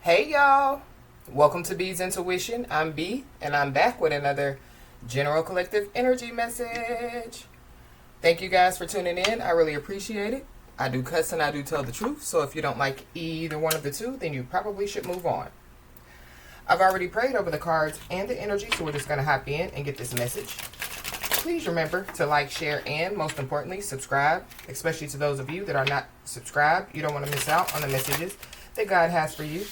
Hey y'all, welcome to B's Intuition. I'm B and I'm back with another general collective energy message. Thank you guys for tuning in. I really appreciate it. I do cuss and I do tell the truth, so if you don't like either one of the two, then you probably should move on. I've already prayed over the cards and the energy, so we're just going to hop in and get this message. Please remember to like, share, and most importantly, subscribe, especially to those of you that are not subscribed. You don't want to miss out on the messages that God has for you.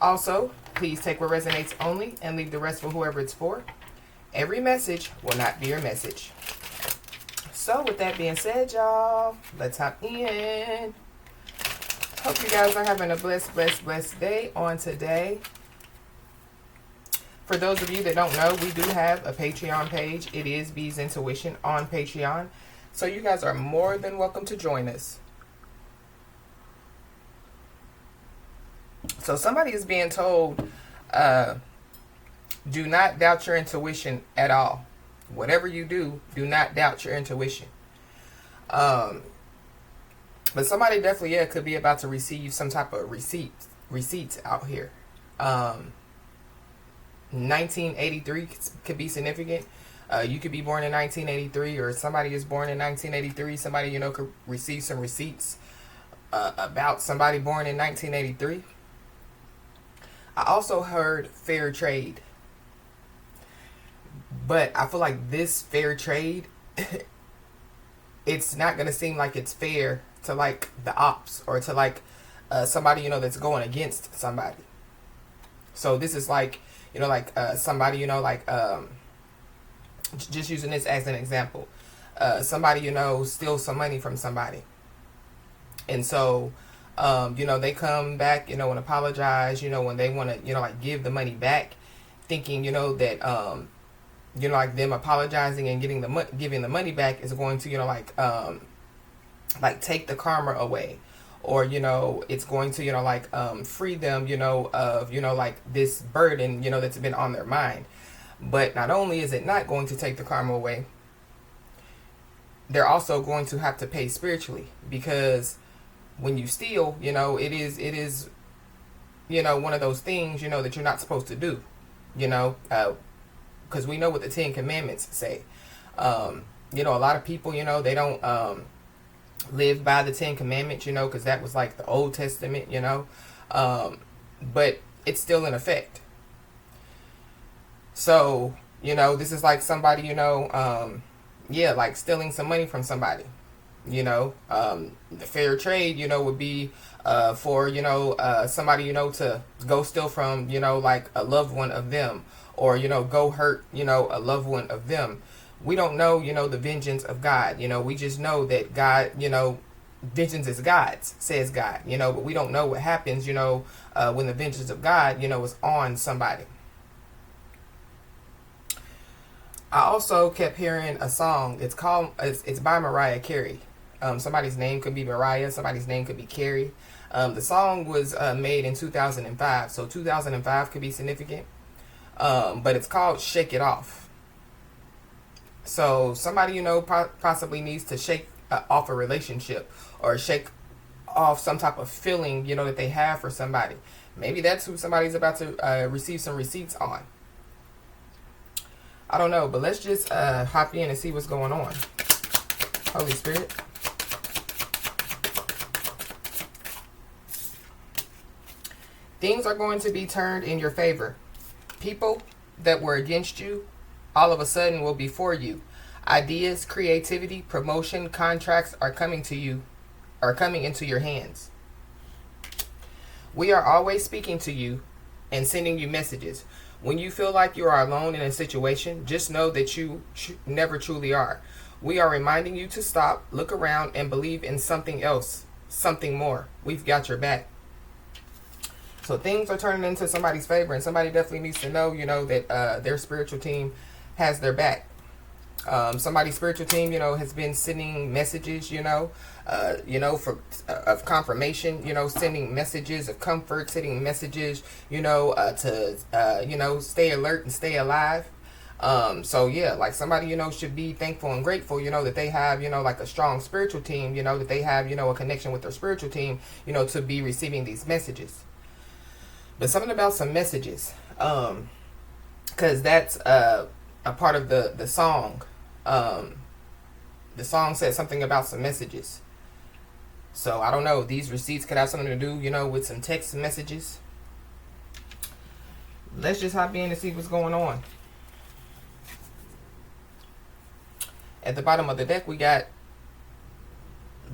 Also, please take what resonates only and leave the rest for whoever it's for. Every message will not be your message. So with that being said, y'all, let's hop in. Hope you guys are having a blessed day on today. For those of you that don't know, we do have a Patreon page. It is B's Intuition on Patreon. So you guys are more than welcome to join us. So somebody is being told, do not doubt your intuition at all. Whatever you do, do not doubt your intuition. But somebody definitely, could be about to receive some type of receipts out here. 1983 could be significant. You could be born in 1983, or somebody is born in 1983. Somebody, could receive some receipts about somebody born in 1983. I also heard fair trade. But I feel like this fair trade, it's not going to seem like it's fair to like the ops or to like somebody, that's going against somebody. So this is like, somebody, just using this as an example. Somebody, steals some money from somebody. And so, they come back, and apologize, when they want to, give the money back, thinking, that, like them apologizing and giving the money back is going to, take the karma away, or, it's going to, free them, of, this burden, that's been on their mind. But not only is it not going to take the karma away, they're also going to have to pay spiritually, because when you steal, it is, one of those things, that you're not supposed to do, because we know what the 10 Commandments say. A lot of people, they don't live by the 10 Commandments, because that was like the Old Testament, but it's still in effect. So, this is like somebody, like stealing some money from somebody. The fair trade, would be for, somebody, to go steal from, like a loved one of them, or, go hurt, a loved one of them. We don't know, the vengeance of God. We just know that God, vengeance is God's, says God, but we don't know what happens, when the vengeance of God, is on somebody. I also kept hearing a song. It's by Mariah Carey. Somebody's name could be Mariah. Somebody's name could be Carey. The song was made in 2005. So 2005 could be significant. But it's called Shake It Off. So somebody, possibly needs to shake off a relationship, or shake off some type of feeling, that they have for somebody. Maybe that's who somebody's about to receive some receipts on. I don't know, but let's just hop in and see what's going on. Holy Spirit. Things are going to be turned in your favor. People that were against you, all of a sudden will be for you. Ideas, creativity, promotion, contracts are coming into your hands. We are always speaking to you and sending you messages. When you feel like you are alone in a situation, just know that you never truly are. We are reminding you to stop, look around, and believe in something else, something more. We've got your back. So things are turning into somebody's favor, and somebody definitely needs to know, that their spiritual team has their back. Somebody's spiritual team, has been sending messages, of confirmation, sending messages of comfort, sending messages, to, stay alert and stay alive. So yeah, like somebody, should be thankful and grateful, that they have, like a strong spiritual team, that they have, a connection with their spiritual team, to be receiving these messages. But something about some messages. Because that's a part of the song. The song said something about some messages. So I don't know. These receipts could have something to do, with some text messages. Let's just hop in and see what's going on. At the bottom of the deck, we got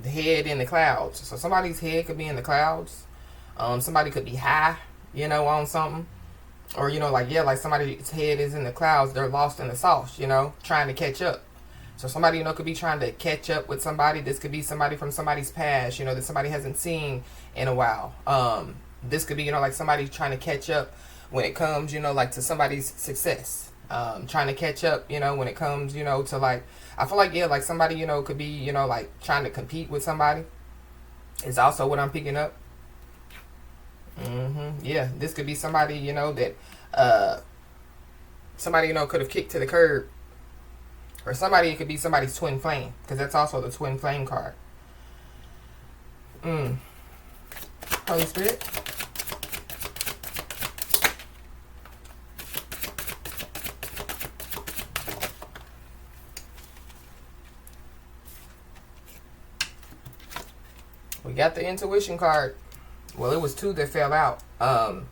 the head in the clouds. So somebody's head could be in the clouds. Somebody could be high, on something. Or, like somebody's head is in the clouds. They're lost in the sauce, trying to catch up. So somebody, could be trying to catch up with somebody. This could be somebody from somebody's past, that somebody hasn't seen in a while. This could be, like somebody trying to catch up when it comes, like to somebody's success. Trying to catch up, when it comes, to like, I feel like, like somebody, could be, like trying to compete with somebody. Is also what I'm picking up. Yeah, this could be somebody, that somebody, could have kicked to the curb. Or somebody, it could be somebody's twin flame. Because that's also the twin flame card. Holy Spirit. We got the intuition card. Well, it was two that fell out. The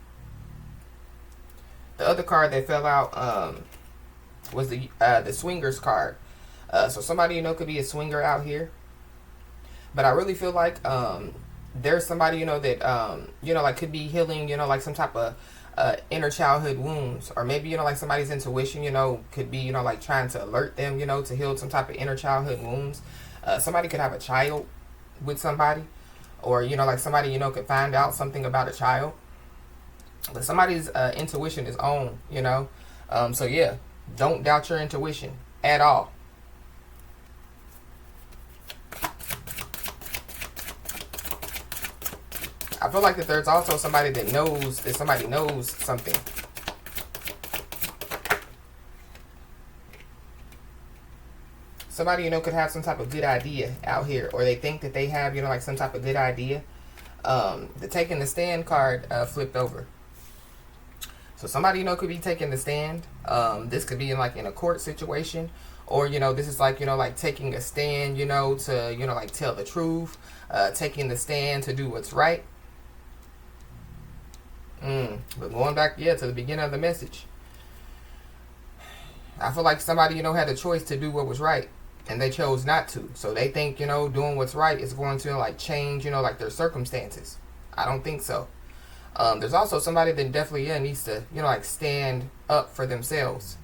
other card that fell out was the swingers card. So somebody, could be a swinger out here. But I really feel like there's somebody, that, like could be healing, like some type of inner childhood wounds. Or maybe, like somebody's intuition, could be, like trying to alert them, to heal some type of inner childhood wounds. Somebody could have a child with somebody. Or, like somebody, could find out something about a child. But somebody's intuition is on, So, yeah, don't doubt your intuition at all. I feel like that there's also somebody that knows that somebody knows something. Somebody, could have some type of good idea out here. Or they think that they have, like some type of good idea. The taking the stand card flipped over. So somebody, could be taking the stand. This could be in a court situation. Or, this is like taking a stand, to, like tell the truth. Taking the stand to do what's right. But going back, to the beginning of the message. I feel like somebody, had a choice to do what was right. And they chose not to. So they think, doing what's right is going to, like, change, like, their circumstances. I don't think so. There's also somebody that definitely, needs to, like, stand up for themselves.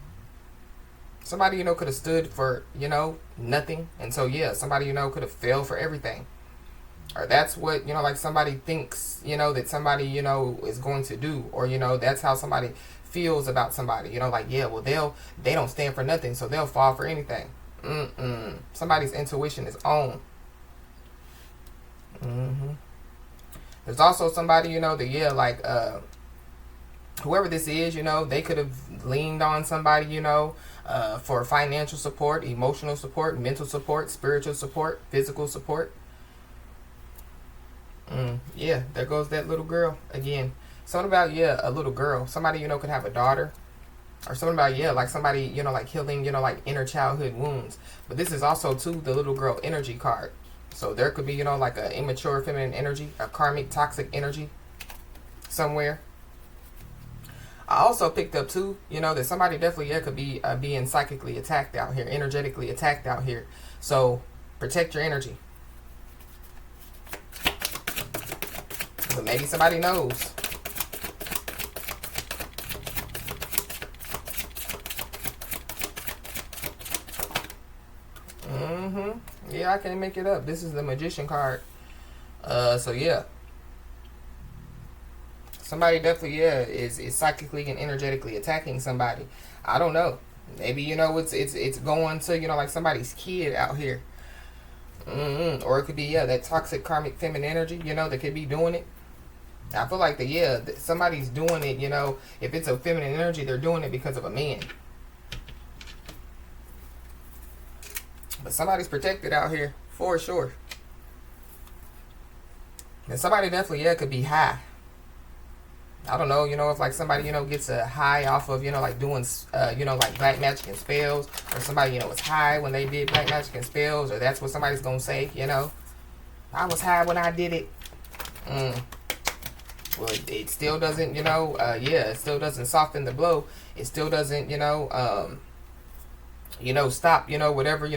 Somebody, could have stood for, nothing. And so, somebody, could have failed for everything. Or that's what, like, somebody thinks, that somebody, is going to do. Or, that's how somebody feels about somebody. Like, well, they don't stand for nothing, so they'll fall for anything. Somebody's intuition is on. There's also somebody, that, whoever this is, they could have leaned on somebody, for financial support, emotional support, mental support, spiritual support, physical support. Yeah, there goes that little girl again. Something about, a little girl. Somebody, could have a daughter. Or something about, like somebody, like healing, like inner childhood wounds. But this is also, too, the little girl energy card. So there could be, like an immature feminine energy, a karmic toxic energy somewhere. I also picked up, too, that somebody definitely, could be being psychically attacked out here, energetically attacked out here. So protect your energy. But maybe somebody knows. Yeah, I can't make it up. This is the magician card. So yeah. Somebody definitely, is psychically and energetically attacking somebody. I don't know. Maybe, it's going to, like somebody's kid out here. Or it could be, that toxic karmic feminine energy, that could be doing it. I feel like somebody's doing it, if it's a feminine energy, they're doing it because of a man. But somebody's protected out here, for sure. And somebody definitely, could be high. I don't know, if like somebody, gets a high off of, like doing, like black magic and spells, or somebody, was high when they did black magic and spells, or that's what somebody's going to say, I was high when I did it. Well, it still doesn't, it still doesn't soften the blow. It still doesn't, stop, whatever,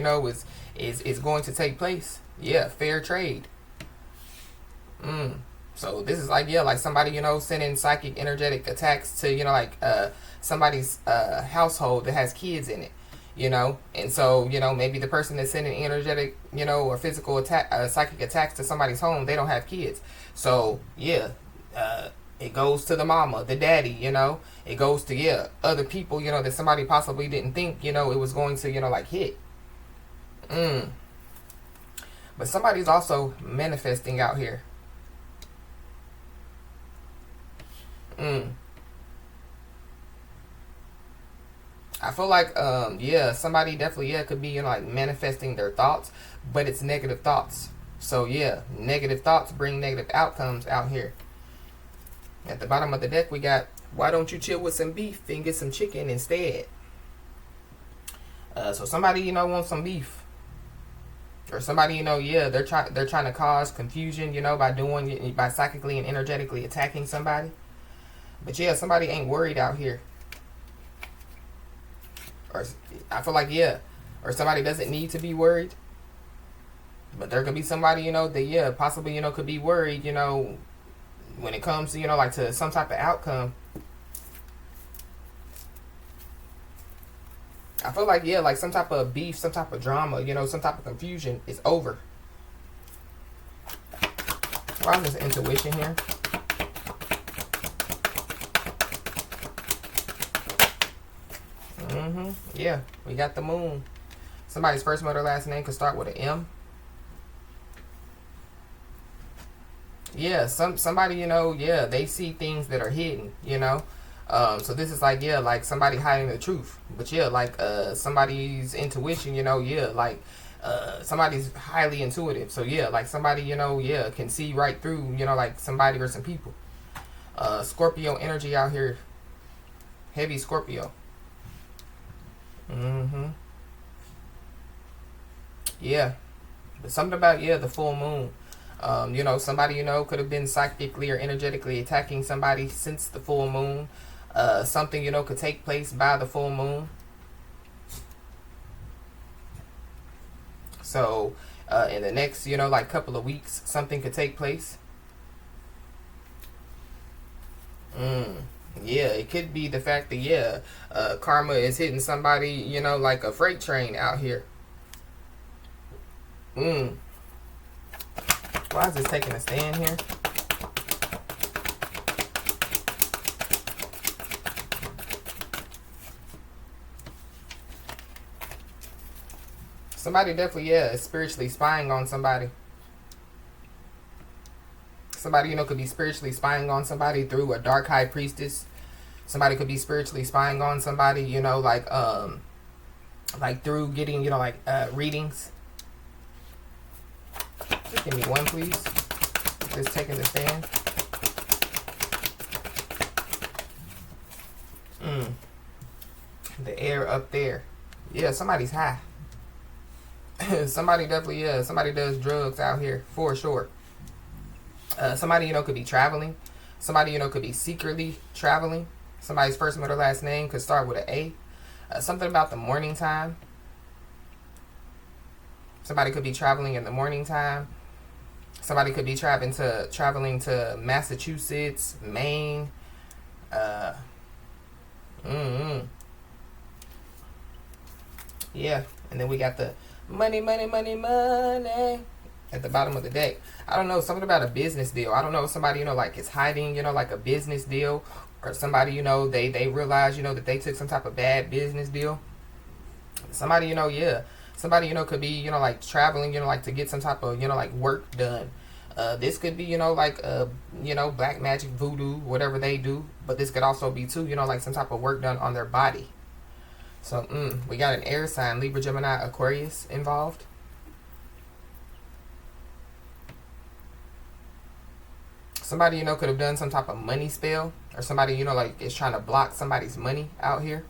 is going to take place. Yeah, fair trade. So this is like, like somebody, sending psychic energetic attacks to, somebody's household that has kids in it, and so, maybe the person that's sending energetic, or physical attack, psychic attacks to somebody's home, they don't have kids. So, yeah, it goes to the mama, the daddy, it goes to, other people, that somebody possibly didn't think, it was going to, like hit. But somebody's also manifesting out here. I feel like, somebody definitely, could be, like manifesting their thoughts, but it's negative thoughts. So, negative thoughts bring negative outcomes out here. At the bottom of the deck, we got, why don't you chill with some beef and get some chicken instead? So somebody, wants some beef. Or somebody, they're trying to cause confusion, by psychically and energetically attacking somebody. But somebody ain't worried out here. Or I feel like, or somebody doesn't need to be worried. But there could be somebody, that, possibly, could be worried, when it comes to, like to some type of outcome. I feel like, like some type of beef, some type of drama, some type of confusion is over. Why is this intuition here? Yeah, we got the moon. Somebody's first, middle, last name could start with an M. Yeah, somebody, they see things that are hidden, so this is like, like somebody hiding the truth. But like somebody's intuition, like somebody's highly intuitive. So like somebody, can see right through, like somebody or some people. Scorpio energy out here. Heavy Scorpio. Yeah. But something about, the full moon. Somebody, could have been psychically or energetically attacking somebody since the full moon. Something, could take place by the full moon. So, in the next, like couple of weeks, something could take place. Yeah, it could be the fact that, karma is hitting somebody, like a freight train out here. Why is this taking a stand here? Somebody definitely, is spiritually spying on somebody. Somebody, could be spiritually spying on somebody through a dark high priestess. Somebody could be spiritually spying on somebody, like through getting, readings. Just give me one, please. Just taking the stand. The air up there. Yeah, somebody's high. Somebody definitely, somebody does drugs out here, for sure. Somebody, could be traveling. Somebody, could be secretly traveling. Somebody's first, middle, last name could start with an A. Something about the morning time. Somebody could be traveling in the morning time. Somebody could be traveling to Massachusetts, Maine. Yeah, and then we got the money at the bottom of the deck. I don't know, something about a business deal. I don't know if somebody, like is hiding, like a business deal, or somebody, they realize, that they took some type of bad business deal. Somebody, somebody, could be, like traveling, like to get some type of, like work done. This could be, like, black magic, voodoo, whatever they do. But this could also be, too, like some type of work done on their body. So, we got an air sign, Libra, Gemini, Aquarius involved. Somebody, you know, could have done some type of money spell. Or somebody, you know, like is trying to block somebody's money out here.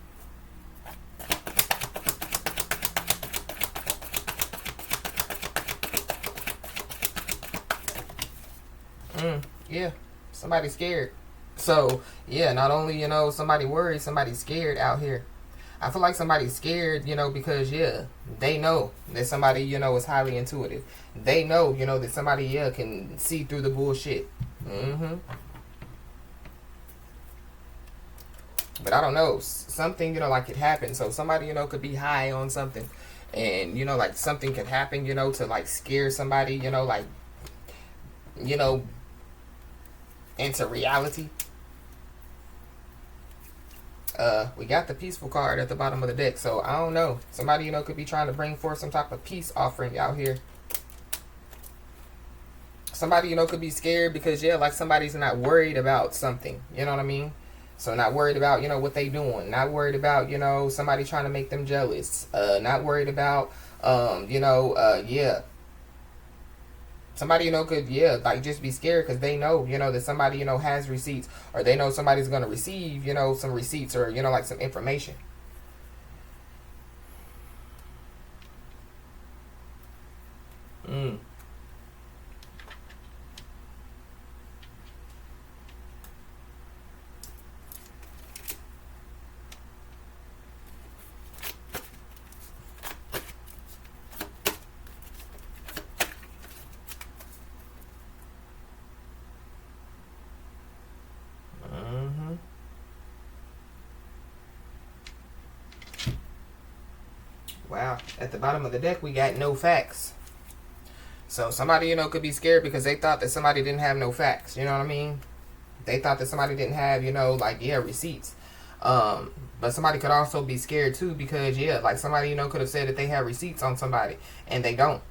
Yeah, somebody's scared. So, yeah, not only, you know, somebody worried, somebody's scared out here. I feel like somebody's scared, you know, because, yeah, they know that somebody, you know, is highly intuitive. They know, you know, that somebody, yeah, can see through the bullshit. But I don't know, something, you know, like it happened. So somebody, you know, could be high on something. And, you know, like something could happen, you know, to like scare somebody, you know, like, you know, into reality. We got the peaceful card at the bottom of the deck. So I don't know. Somebody, you know, could be trying to bring forth some type of peace offering out here. Somebody, you know, could be scared because, yeah, like somebody's not worried about something. You know what I mean? So not worried about, you know, what they doing. Not worried about, you know, somebody trying to make them jealous. Not worried about, yeah. Somebody, you know, could, yeah, like just be scared because they know, you know, that somebody, you know, has receipts. Or they know somebody's going to receive, you know, some receipts or, you know, like some information. Wow. At the bottom of the deck, we got no facts. So somebody, you know, could be scared because they thought that somebody didn't have no facts. You know what I mean? They thought that somebody didn't have, you know, like, yeah, receipts. But somebody could also be scared too because, yeah, like somebody, you know, could have said that they have receipts on somebody and they don't.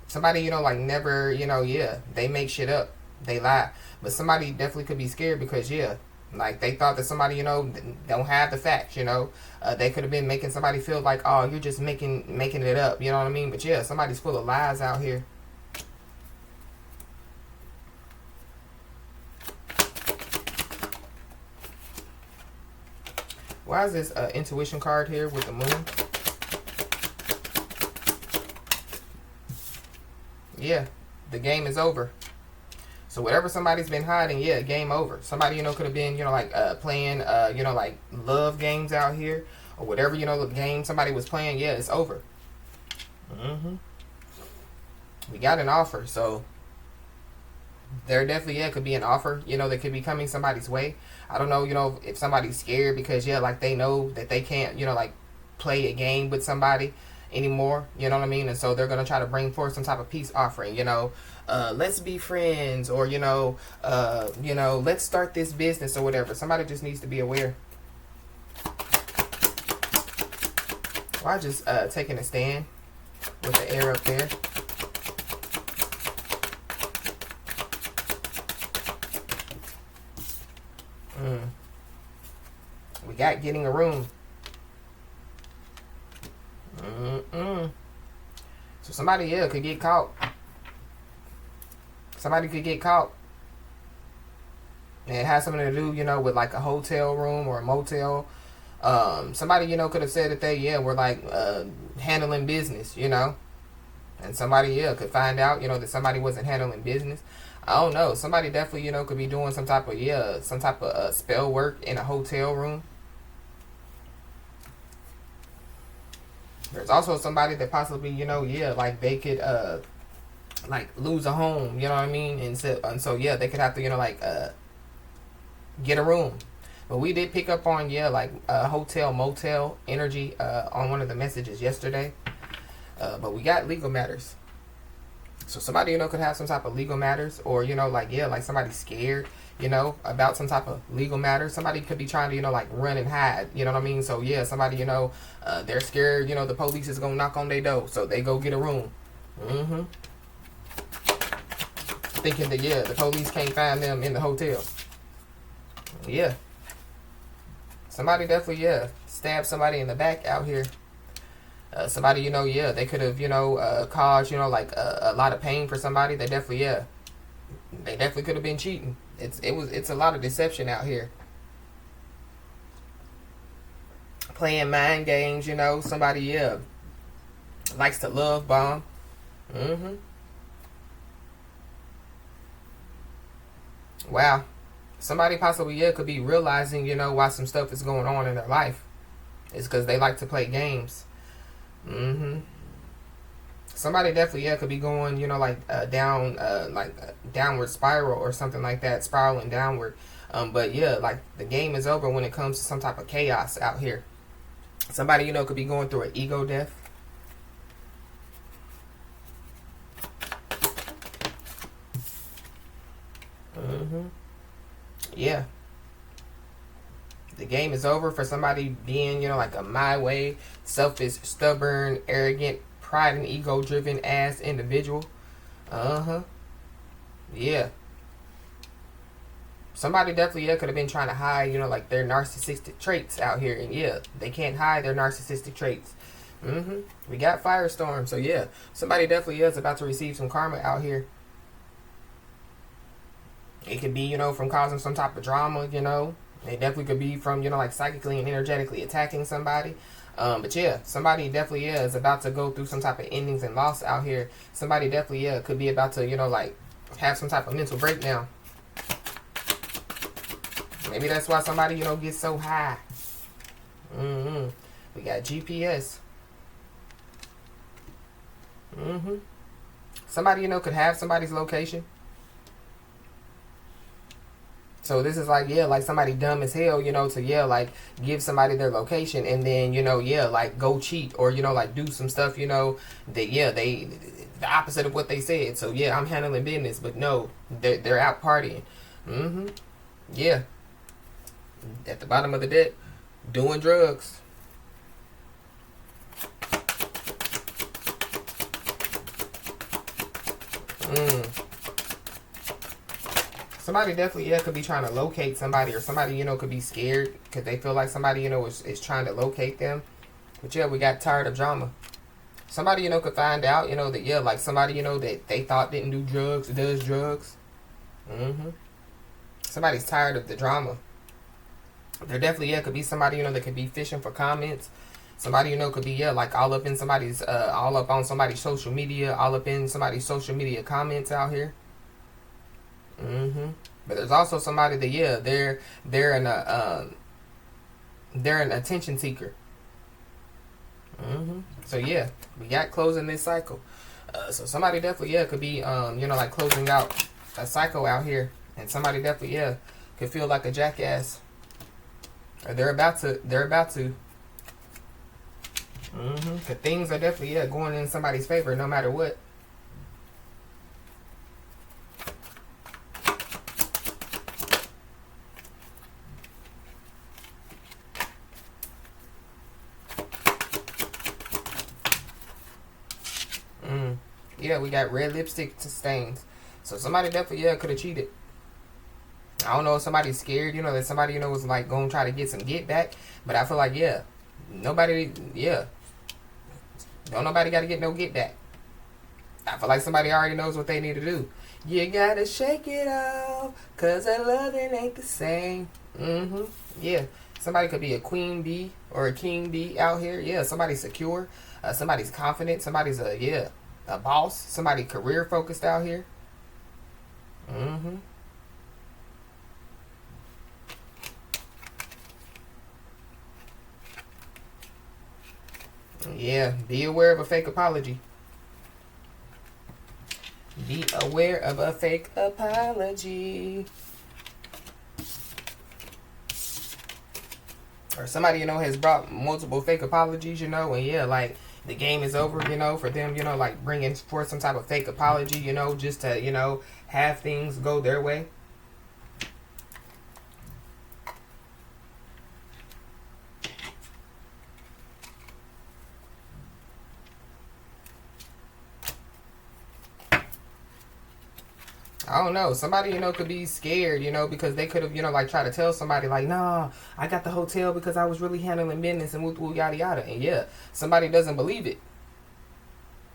Somebody, you know, like never, you know, yeah, they make shit up. They lie. But somebody definitely could be scared because, yeah, like they thought that somebody, you know, don't have the facts, you know. They could have been making somebody feel like, oh, you're just making it up, you know what I mean? But yeah, somebody's full of lies out here. Why is this intuition card here with the moon? Yeah, the game is over. So whatever somebody's been hiding, yeah, game over. Somebody, you know, could have been, you know, like playing, you know, like love games out here. Or whatever, you know, the game somebody was playing, yeah, it's over. We got an offer, so there definitely, yeah, could be an offer, you know, that could be coming somebody's way. I don't know, you know, if somebody's scared because, yeah, like they know that they can't, you know, like play a game with somebody anymore, you know what I mean? And so they're going to try to bring forth some type of peace offering, you know, let's be friends, or, you know, let's start this business or whatever. Somebody just needs to be aware. Why just taking a stand with the air up there? We got getting a room. So somebody, yeah, could get caught. Somebody could get caught. And it has something to do, you know, with like a hotel room or a motel. Somebody, you know, could have said that they, yeah, were like handling business, you know. And somebody, yeah, could find out, you know, that somebody wasn't handling business. I don't know. Somebody definitely, you know, could be doing some type of, yeah, some type of spell work in a hotel room. There's also somebody that possibly, you know, yeah, like they could, like lose a home, you know what I mean? And so yeah, they could have to, you know, like, get a room. But we did pick up on, yeah, like hotel, motel energy on one of the messages yesterday. But we got legal matters. So somebody, you know, could have some type of legal matters, or, you know, like, yeah, like somebody's scared, you know, about some type of legal matter. Somebody could be trying to, you know, like run and hide, you know what I mean? So yeah, somebody, you know, they're scared, you know, the police is gonna knock on their door, so they go get a room. Thinking that, yeah, the police can't find them in the hotel. Yeah. Somebody definitely, yeah, stabbed somebody in the back out here. Somebody, you know, yeah, they could have, you know, caused, you know, like a lot of pain for somebody. They definitely, yeah, They definitely could have been cheating. It's a lot of deception out here. Playing mind games, you know. Somebody, yeah, likes to love bomb. Mm-hmm. Wow. Somebody possibly, yeah, could be realizing, you know, why some stuff is going on in their life. It's because they like to play games. Mm-hmm. Somebody definitely, yeah, could be going, you know, like downward spiral or something like that, spiraling downward. But yeah, like the game is over when it comes to some type of chaos out here. Somebody, you know, could be going through an ego death. Mm-hmm. Yeah. The game is over for somebody being, you know, like a my way, selfish, stubborn, arrogant, pride and ego driven ass individual. Uh-huh. Yeah. Somebody definitely, yeah, could have been trying to hide, you know, like their narcissistic traits out here. And yeah, they can't hide their narcissistic traits. Mm-hmm. We got Firestorm. So yeah, somebody definitely is about to receive some karma out here. It could be, you know, from causing some type of drama, you know. It definitely could be from, you know, like psychically and energetically attacking somebody. But yeah, somebody definitely, yeah, is about to go through some type of endings and loss out here. Somebody definitely, yeah, could be about to, you know, like have some type of mental breakdown. Maybe that's why somebody, you know, gets so high. Mm-hmm. We got GPS. Mm-hmm. Somebody, you know, could have somebody's location. So this is like, yeah, like somebody dumb as hell, you know, to, yeah, like give somebody their location and then, you know, yeah, like go cheat or, you know, like do some stuff, you know, that, yeah, the opposite of what they said. So, yeah, I'm handling business, but no, they're out partying. Mm-hmm. Yeah. At the bottom of the deck, doing drugs. Somebody definitely, yeah, could be trying to locate somebody, or somebody, you know, could be scared because they feel like somebody, you know, is trying to locate them. But yeah, we got tired of drama. Somebody, you know, could find out, you know, that, yeah, like somebody, you know, that they thought didn't do drugs, does drugs. Mm-hmm. Somebody's tired of the drama. There definitely, yeah, could be somebody, you know, that could be fishing for comments. Somebody, you know, could be, yeah, like all up in somebody's, all up on somebody's social media, all up in somebody's social media comments out here. Mm-hmm. But there's also somebody that, yeah, they're an attention seeker. Mm-hmm. So yeah, we got closing this cycle. So somebody definitely, yeah, could be you know, like closing out a cycle out here, and somebody definitely, yeah, could feel like a jackass, or they're about to. Mm-hmm. Cause things are definitely, yeah, going in somebody's favor no matter what. Yeah, we got red lipstick stains. So somebody definitely, yeah, could have cheated. I don't know if somebody's scared, you know, that somebody, you know, was like going to try to get some get back. But I feel like, yeah, nobody, yeah, don't nobody got to get no get back. I feel like somebody already knows what they need to do. You gotta shake it off, cause that loving ain't the same. Mm-hmm. Yeah. Somebody could be a queen bee or a king bee out here. Yeah, somebody's secure. Somebody's confident. Somebody's a boss. Somebody career focused out here. Mm-hmm. Yeah, be aware of a fake apology. Be aware of a fake apology. Or somebody, you know, has brought multiple fake apologies, you know, and yeah, like the game is over, you know, for them, you know, like bringing forth some type of fake apology, you know, just to, you know, have things go their way. I don't know. Somebody, you know, could be scared, you know, because they could have, you know, like try to tell somebody like, nah, I got the hotel because I was really handling business and woo woo yada yada. And yeah, somebody doesn't believe it.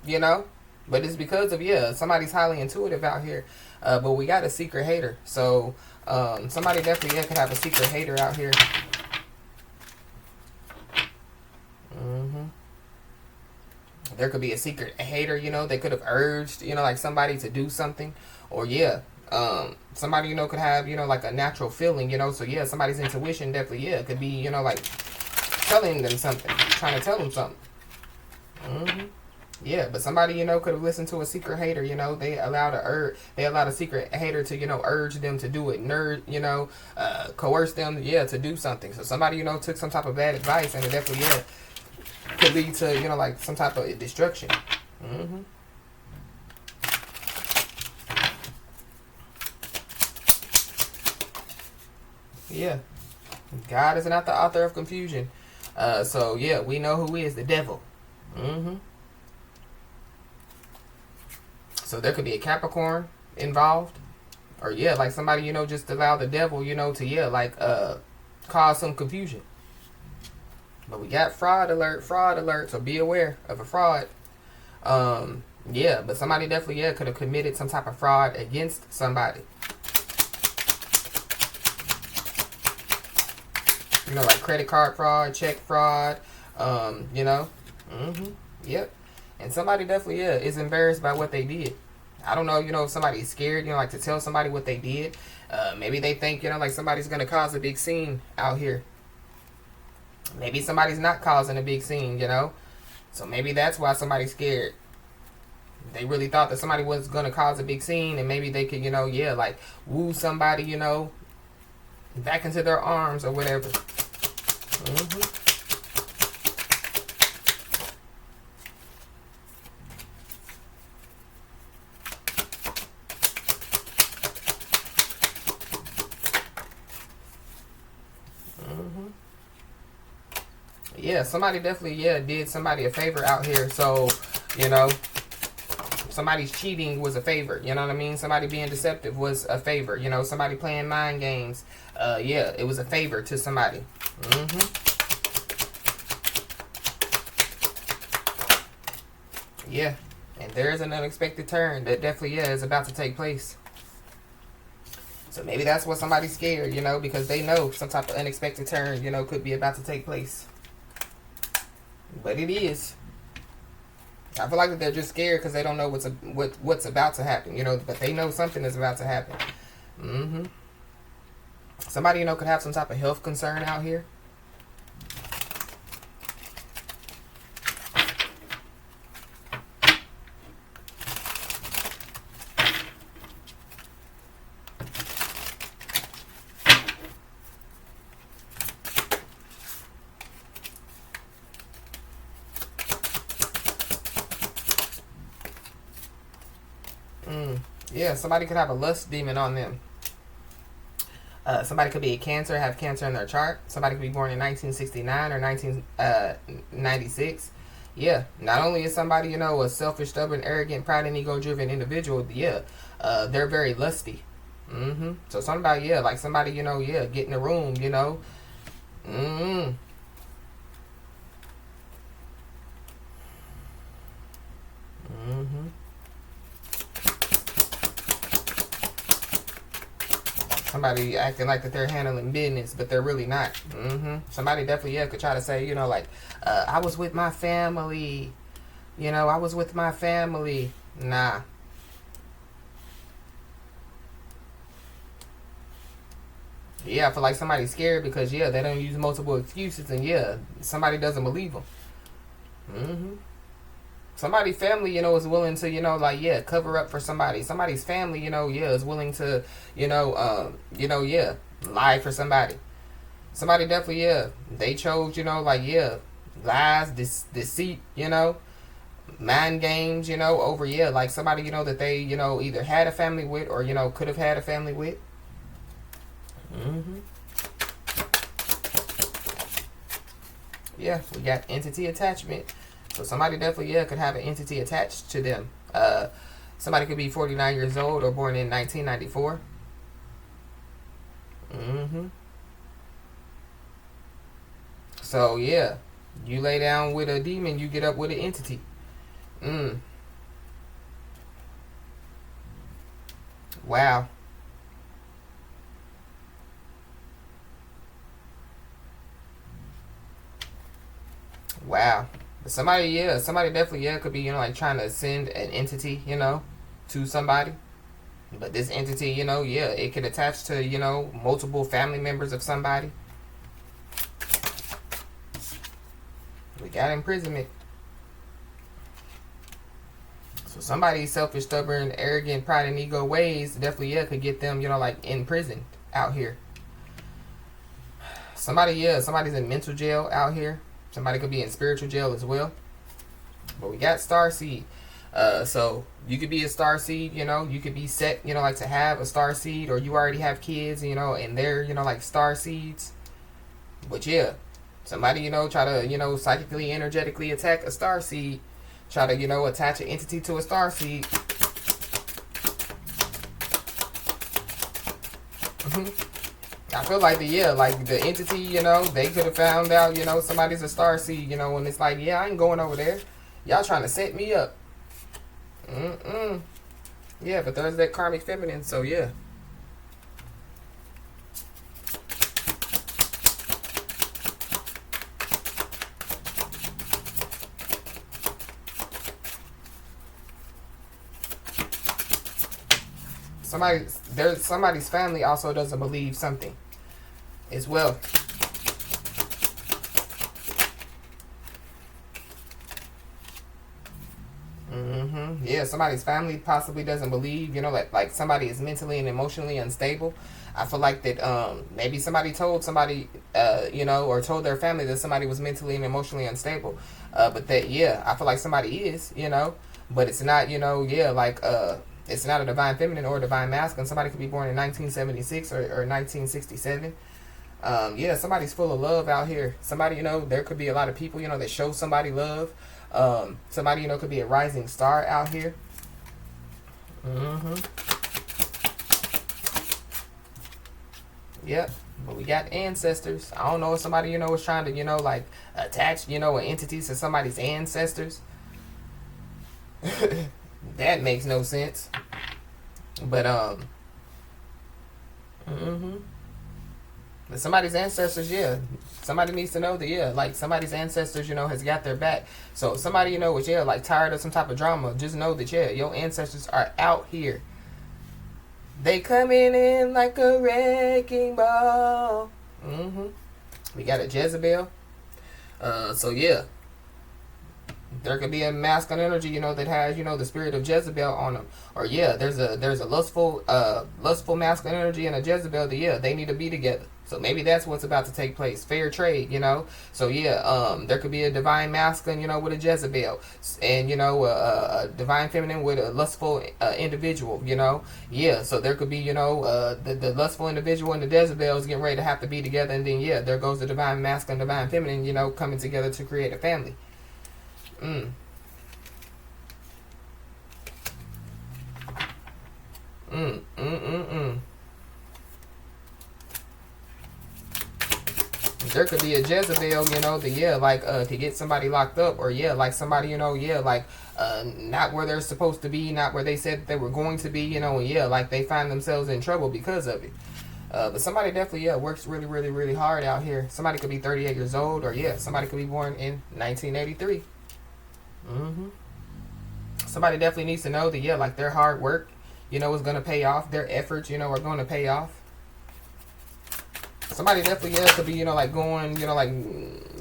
You know? But it's because of, yeah, somebody's highly intuitive out here. But we got a secret hater. So somebody definitely, yeah, could have a secret hater out here. There could be a secret hater, you know. They could have urged, you know, like somebody to do something. Or, yeah, somebody, you know, could have, you know, like a natural feeling, you know. So, yeah, somebody's intuition definitely, yeah, could be, you know, like telling them something. Trying to tell them something. Yeah, but somebody, you know, could have listened to a secret hater, you know. They allowed a secret hater to, you know, urge them to do it, you know, coerce them, yeah, to do something. So somebody, you know, took some type of bad advice, and it definitely, yeah, could lead to, you know, like some type of destruction. Yeah. God is not the author of confusion. So, yeah, we know who is the devil. So there could be a Capricorn involved. Or, yeah, like somebody, you know, just allow the devil, you know, to, yeah, like cause some confusion. But we got fraud alert. So be aware of a fraud. Yeah, but somebody definitely, yeah, could have committed some type of fraud against somebody. You know, like credit card fraud, check fraud, you know. Yep. And somebody definitely, yeah, is embarrassed by what they did. I don't know, you know, if somebody's scared, you know, like to tell somebody what they did. Maybe they think, you know, like somebody's going to cause a big scene out here. Maybe somebody's not causing a big scene, you know. So maybe that's why somebody's scared. They really thought that somebody was going to cause a big scene, and maybe they could, you know, yeah, like woo somebody, you know, back into their arms or whatever. Yeah, somebody definitely, yeah, did somebody a favor out here. So, you know, somebody's cheating was a favor. You know what I mean? Somebody being deceptive was a favor. You know, somebody playing mind games. Yeah, it was a favor to somebody. Yeah, and there's an unexpected turn that definitely, yeah, is about to take place. So maybe that's what somebody's scared, you know, because they know some type of unexpected turn, you know, could be about to take place. But it is. I feel like that they're just scared because they don't know what's about to happen, you know, but they know something is about to happen. Somebody, you know, could have some type of health concern out here. Yeah, somebody could have a lust demon on them. Somebody could be a Cancer, have Cancer in their chart. Somebody could be born in 1969 or 1996. Yeah, not only is somebody, you know, a selfish, stubborn, arrogant, pride and ego-driven individual, yeah, they're very lusty. So somebody, yeah, like somebody, you know, yeah, get in the room, you know. Somebody acting like that they're handling business, but they're really not. Somebody definitely, yeah, could try to say, you know, like, I was with my family. You know, I was with my family. Nah. Yeah, I feel like somebody's scared because, yeah, they don't use multiple excuses, and, yeah, somebody doesn't believe them. Somebody's family, you know, is willing to, you know, like, yeah, cover up for somebody. Somebody's family, you know, yeah, is willing to, you know, yeah, lie for somebody. Somebody definitely, yeah, they chose, you know, like, yeah, lies, deceit, you know, mind games, you know, over, yeah, like somebody, you know, that they, you know, either had a family with or, you know, could have had a family with. Yeah, we got entity attachment. So somebody definitely, yeah, could have an entity attached to them. Somebody could be 49 years old or born in 1994. So, yeah, you lay down with a demon, you get up with an entity. Wow. Wow. But somebody, yeah, somebody definitely, yeah, could be, like trying to send an entity, to somebody. But this entity, yeah, it could attach to, multiple family members of somebody. We got imprisonment. So somebody's selfish, stubborn, arrogant, pride, and ego ways definitely, yeah, could get them, like in prison out here. Somebody, yeah, somebody's in mental jail out here. Somebody could be in spiritual jail as well. But we got star seed. So you could be a star seed, you could be set, like to have a star seed, or you already have kids, and they're, like star seeds. But yeah, somebody, try to, psychically, energetically attack a star seed. Try to, attach an entity to a star seed. I feel like the entity, they could have found out, somebody's a star seed, and it's like, yeah, I ain't going over there. Y'all trying to set me up. Yeah, but there's that karmic feminine, so yeah. Somebody's family also doesn't believe something as well. Yeah, somebody's family possibly doesn't believe, like somebody is mentally and emotionally unstable. I feel like that maybe somebody told somebody, or told their family that somebody was mentally and emotionally unstable. But that, yeah, I feel like somebody is, but it's not, it's not a divine feminine or a divine masculine. Somebody could be born in 1976 or 1967. Yeah, somebody's full of love out here. Somebody, there could be a lot of people, that show somebody love. Somebody, could be a rising star out here. Yep. But we got ancestors. I don't know if somebody, is trying to, like attach, an entity to somebody's ancestors. That makes no sense. But but somebody's ancestors, yeah. Somebody needs to know that, yeah, like somebody's ancestors, has got their back. So somebody, is, yeah, like tired of some type of drama, just know that, yeah, your ancestors are out here. They coming in like a wrecking ball. We got a Jezebel. So yeah. There could be a masculine energy, that has, the spirit of Jezebel on them. Or yeah, there's a lustful masculine energy and a Jezebel that, yeah, they need to be together. So maybe that's what's about to take place. Fair trade, So yeah, there could be a divine masculine, with a Jezebel, and a divine feminine with a lustful individual, Yeah, so there could be, the lustful individual and the Jezebel is getting ready to have to be together, and then yeah, there goes the divine masculine, divine feminine, coming together to create a family. There could be a Jezebel, that, yeah, like, to get somebody locked up, or yeah, like somebody, yeah, like, not where they're supposed to be, not where they said they were going to be, and yeah, like they find themselves in trouble because of it. But somebody definitely, yeah, works really, really, really hard out here. Somebody could be 38 years old, or yeah, somebody could be born in 1983. Somebody definitely needs to know that, yeah, like their hard work, is going to pay off. Their efforts, are going to pay off. Somebody definitely, yeah, could be, like going, like,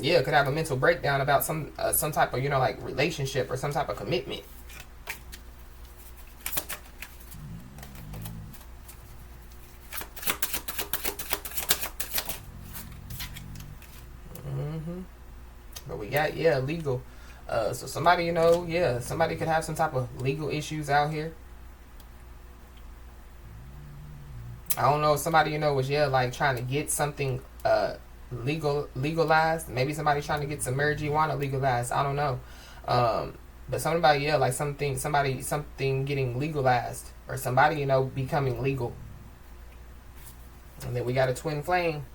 yeah, could have a mental breakdown about some type of, like relationship or some type of commitment. But we got, yeah, legal. So somebody, yeah, somebody could have some type of legal issues out here. I don't know if somebody, was, yeah, like trying to get something legalized. Maybe somebody trying to get some marijuana legalized. I don't know. But somebody, yeah, like something getting legalized, or somebody, becoming legal. And then we got a twin flame.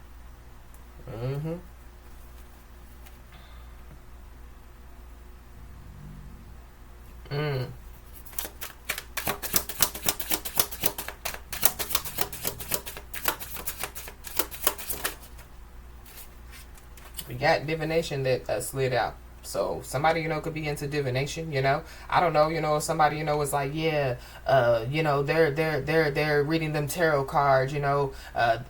We got divination that slid out. So somebody, you know, could be into divination, you know. I don't know, you know, if somebody, you know, is like, yeah, you know, they're reading them tarot cards, you know,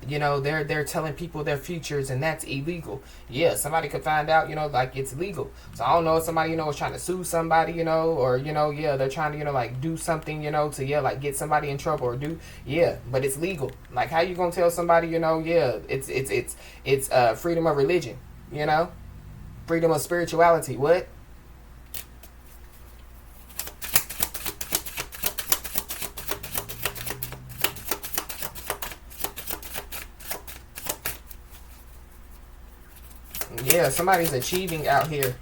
they're telling people their futures, and that's illegal. Yeah, somebody could find out, you know, like it's legal. So I don't know if somebody, you know, is trying to sue somebody, you know, or, you know, yeah, they're trying to, you know, like do something, you know, to, yeah, like get somebody in trouble or do, yeah, but it's legal. Like, how you gonna tell somebody, you know, yeah, it's freedom of religion, you know? Freedom of spirituality. What? Yeah, somebody's achieving out here.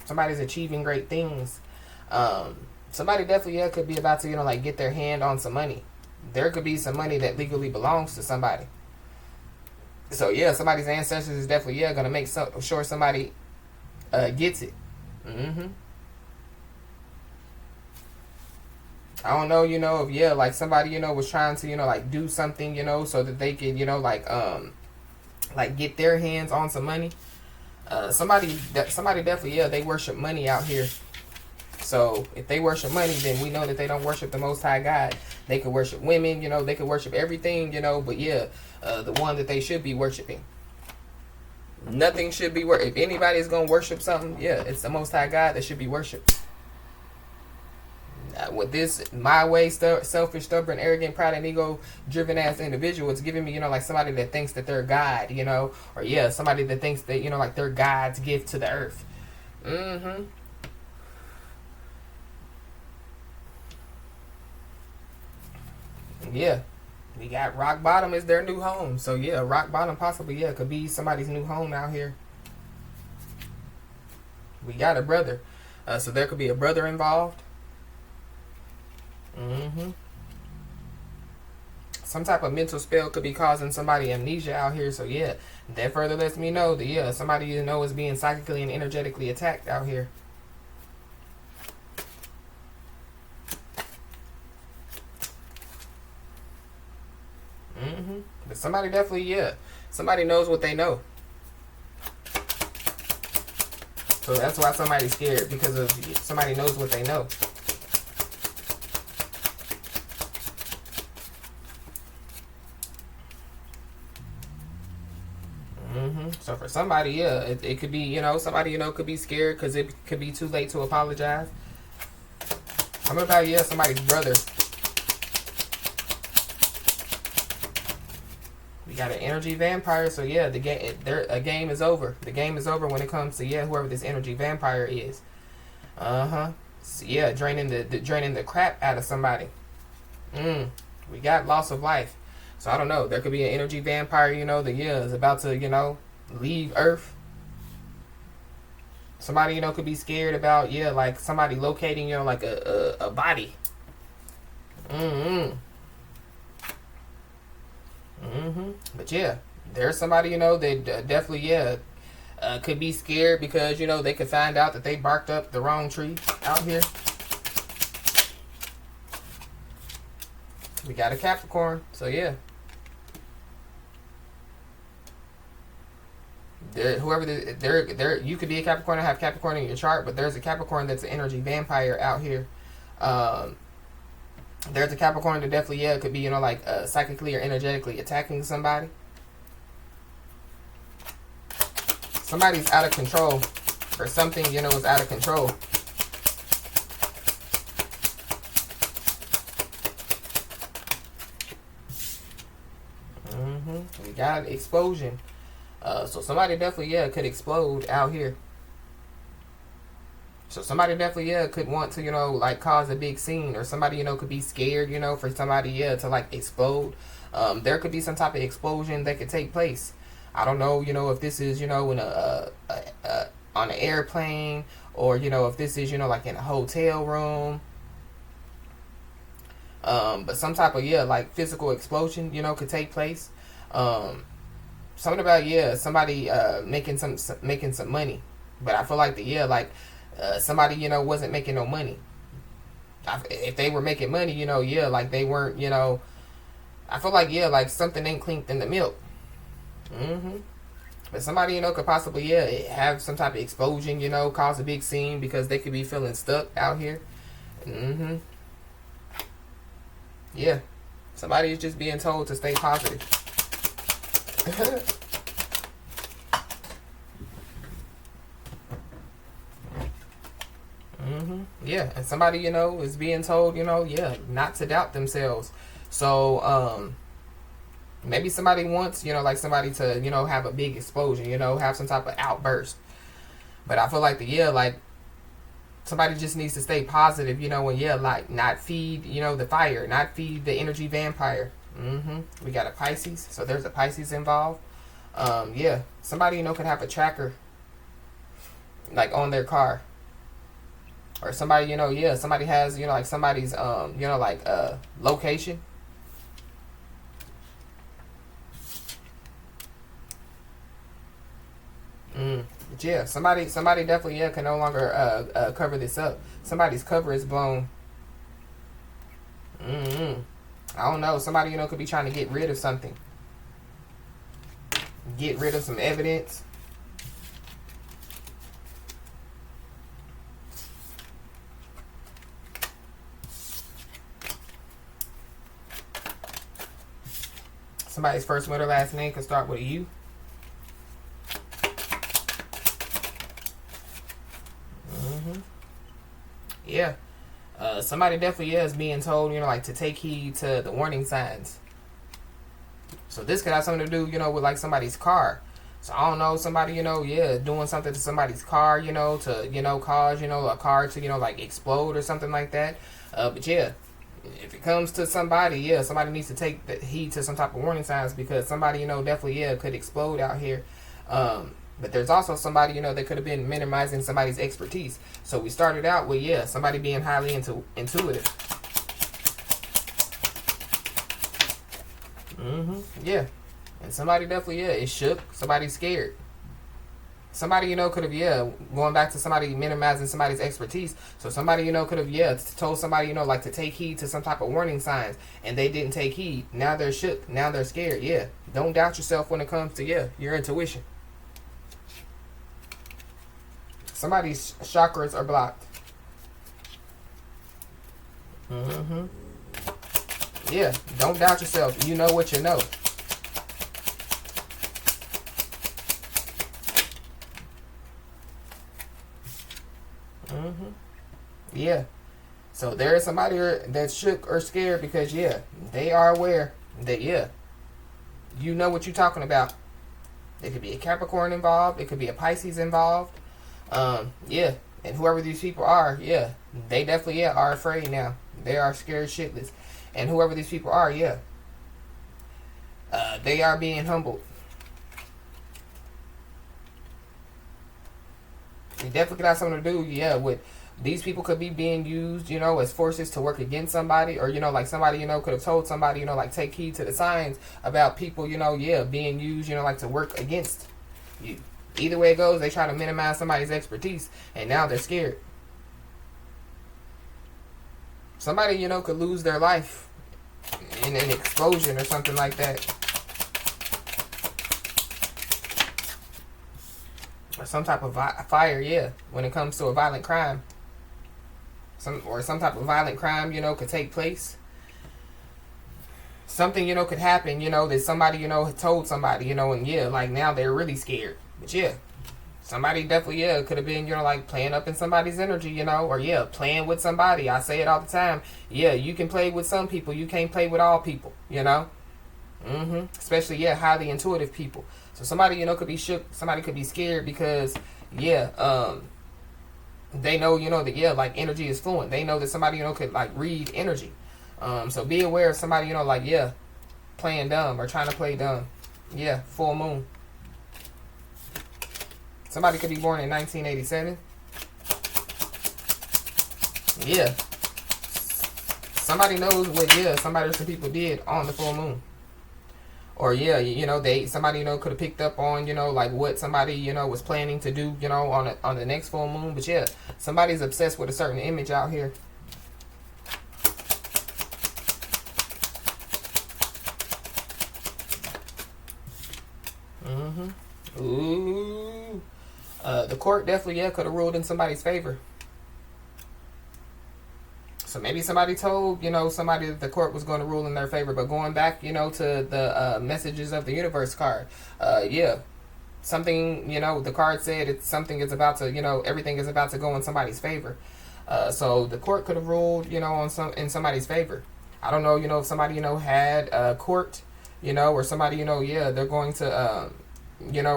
Somebody's achieving great things. Somebody definitely, yeah, could be about to, you know, like get their hand on some money. There could be some money that legally belongs to somebody. So yeah, somebody's ancestors is definitely, yeah, gonna make sure somebody gets it. I don't know, you know, if, yeah, like somebody, you know, was trying to, you know, like do something, you know, so that they could, you know, like get their hands on some money. Somebody definitely, yeah, they worship money out here. So if they worship money, then we know that they don't worship the Most High God. They could worship women, you know, they could worship everything, you know, but yeah, the one that they should be worshiping. Nothing should be if anybody is gonna worship something, yeah, it's the Most High God that should be worshipped. With this my way, selfish, stubborn, arrogant, proud, and ego-driven ass individual, it's giving me, you know, like somebody that thinks that they're God, you know, or yeah, somebody that thinks that, you know, like they're God's gift to the earth. Yeah. We got rock bottom is their new home. So yeah, rock bottom possibly, yeah, could be somebody's new home out here. We got a brother. So there could be a brother involved. Some type of mental spell could be causing somebody amnesia out here. So yeah, that further lets me know that, yeah, somebody you know is being psychically and energetically attacked out here. But somebody definitely, yeah, somebody knows what they know. So that's why somebody's scared, because of somebody knows what they know. So for somebody, yeah, it could be, you know, somebody, you know, could be scared because it could be too late to apologize. I'm about, yeah, somebody's brother. We got an energy vampire, so yeah, the game is over. The game is over when it comes to, yeah, whoever this energy vampire is. So yeah, draining the crap out of somebody. We got loss of life. So I don't know. There could be an energy vampire, you know, that, yeah, is about to, you know, leave Earth. Somebody, you know, could be scared about, yeah, like somebody locating, you know, like a body. But yeah, there's somebody, you know, that definitely, yeah, could be scared because, you know, they could find out that they barked up the wrong tree out here. We got a Capricorn, so yeah. You could be a Capricorn and have Capricorn in your chart, but there's a Capricorn that's an energy vampire out here. There's a Capricorn that definitely, yeah, could be, you know, like psychically or energetically attacking somebody. Somebody's out of control, or something, you know, is out of control. We got explosion. So somebody definitely, yeah, could explode out here. So somebody definitely, yeah, could want to, you know, like cause a big scene, or somebody, you know, could be scared, you know, for somebody, yeah, to like explode. There could be some type of explosion that could take place. I don't know, you know, if this is, you know, in on an airplane, or, you know, if this is, you know, like in a hotel room. But some type of, yeah, like physical explosion, you know, could take place. Something about, yeah, somebody making some money. But I feel like somebody, you know, wasn't making no money. If they were making money, you know, yeah, like they weren't, you know, I feel like, yeah, like something ain't clinked in the milk. But somebody, you know, could possibly, yeah, have some type of explosion, you know, cause a big scene because they could be feeling stuck out here. Yeah. Somebody is just being told to stay positive. Yeah, and somebody, you know, is being told, you know, yeah, not to doubt themselves. So, maybe somebody wants, you know, like somebody to, you know, have a big explosion, you know, have some type of outburst. But I feel like like somebody just needs to stay positive, you know, and yeah, like not feed, you know, the fire, not feed the energy vampire. We got a Pisces, so there's a Pisces involved. Yeah, somebody, you know, could have a tracker like on their car. Or somebody, you know, yeah, somebody has, you know, like somebody's, you know, like, location. Yeah, somebody definitely, yeah, can no longer, cover this up. Somebody's cover is blown. I don't know. Somebody, you know, could be trying to get rid of something. Get rid of some evidence. Somebody's first, middle, last name can start with a U. Yeah. Somebody definitely is being told, you know, like to take heed to the warning signs. So this could have something to do, you know, with like somebody's car. So I don't know, somebody, you know, yeah, doing something to somebody's car, you know, to, you know, cause, you know, a car to, you know, like explode or something like that. But yeah, if it comes to somebody, yeah, somebody needs to take the heed to some type of warning signs because somebody, you know, definitely, yeah, could explode out here. But there's also somebody, you know, that could have been minimizing somebody's expertise. So we started out with, yeah, somebody being highly intuitive. Yeah. And somebody definitely, yeah, is shook. Somebody's scared. Somebody, you know, could have, yeah, going back to somebody minimizing somebody's expertise. So somebody, you know, could have, yeah, told somebody, you know, like to take heed to some type of warning signs. And they didn't take heed. Now they're shook. Now they're scared. Yeah. Don't doubt yourself when it comes to, yeah, your intuition. Somebody's chakras are blocked. Yeah. Don't doubt yourself. You know what you know. Yeah. So there is somebody that's shook or scared because, yeah, they are aware that, yeah, you know what you're talking about. It could be a Capricorn involved. It could be a Pisces involved. Yeah. And whoever these people are, yeah, they definitely, yeah, are afraid now. They are scared shitless. And whoever these people are, yeah, they are being humbled. It definitely could have something to do, yeah, with these people could be being used, you know, as forces to work against somebody. Or, you know, like somebody, you know, could have told somebody, you know, like take heed to the signs about people, you know, yeah, being used, you know, like to work against you. Either way it goes, they try to minimize somebody's expertise. And now they're scared. Somebody, you know, could lose their life in an explosion or something like that. Or some type of fire, yeah, when it comes to a violent crime. Some type of violent crime, you know, could take place. Something, you know, could happen, you know, that somebody, you know, had told somebody, you know, and yeah, like now they're really scared. But yeah, somebody definitely, yeah, could have been, you know, like playing up in somebody's energy, you know, or yeah, playing with somebody. I say it all the time. Yeah, you can play with some people. You can't play with all people, you know. Especially, yeah, highly intuitive people. So somebody, you know, could be shook. Somebody could be scared because, yeah, they know, you know, that, yeah, like energy is fluent. They know that somebody, you know, could like read energy. So be aware of somebody, you know, like, yeah, playing dumb or trying to play dumb. Yeah, full moon. Somebody could be born in 1987. Yeah. Somebody knows what, yeah, somebody or some people did on the full moon. Or, yeah, you know, somebody, you know, could have picked up on, you know, like what somebody, you know, was planning to do, you know, on the next full moon. But, yeah, somebody's obsessed with a certain image out here. Ooh. The court definitely, yeah, could have ruled in somebody's favor. So maybe somebody told, somebody that the court was going to rule in their favor. But going back, to the messages of the universe card, yeah, something, the card said it's something is about to, everything is about to go in somebody's favor. So the court could have ruled, in somebody's favor. I don't know, if somebody, had a court, or somebody, yeah, they're going to,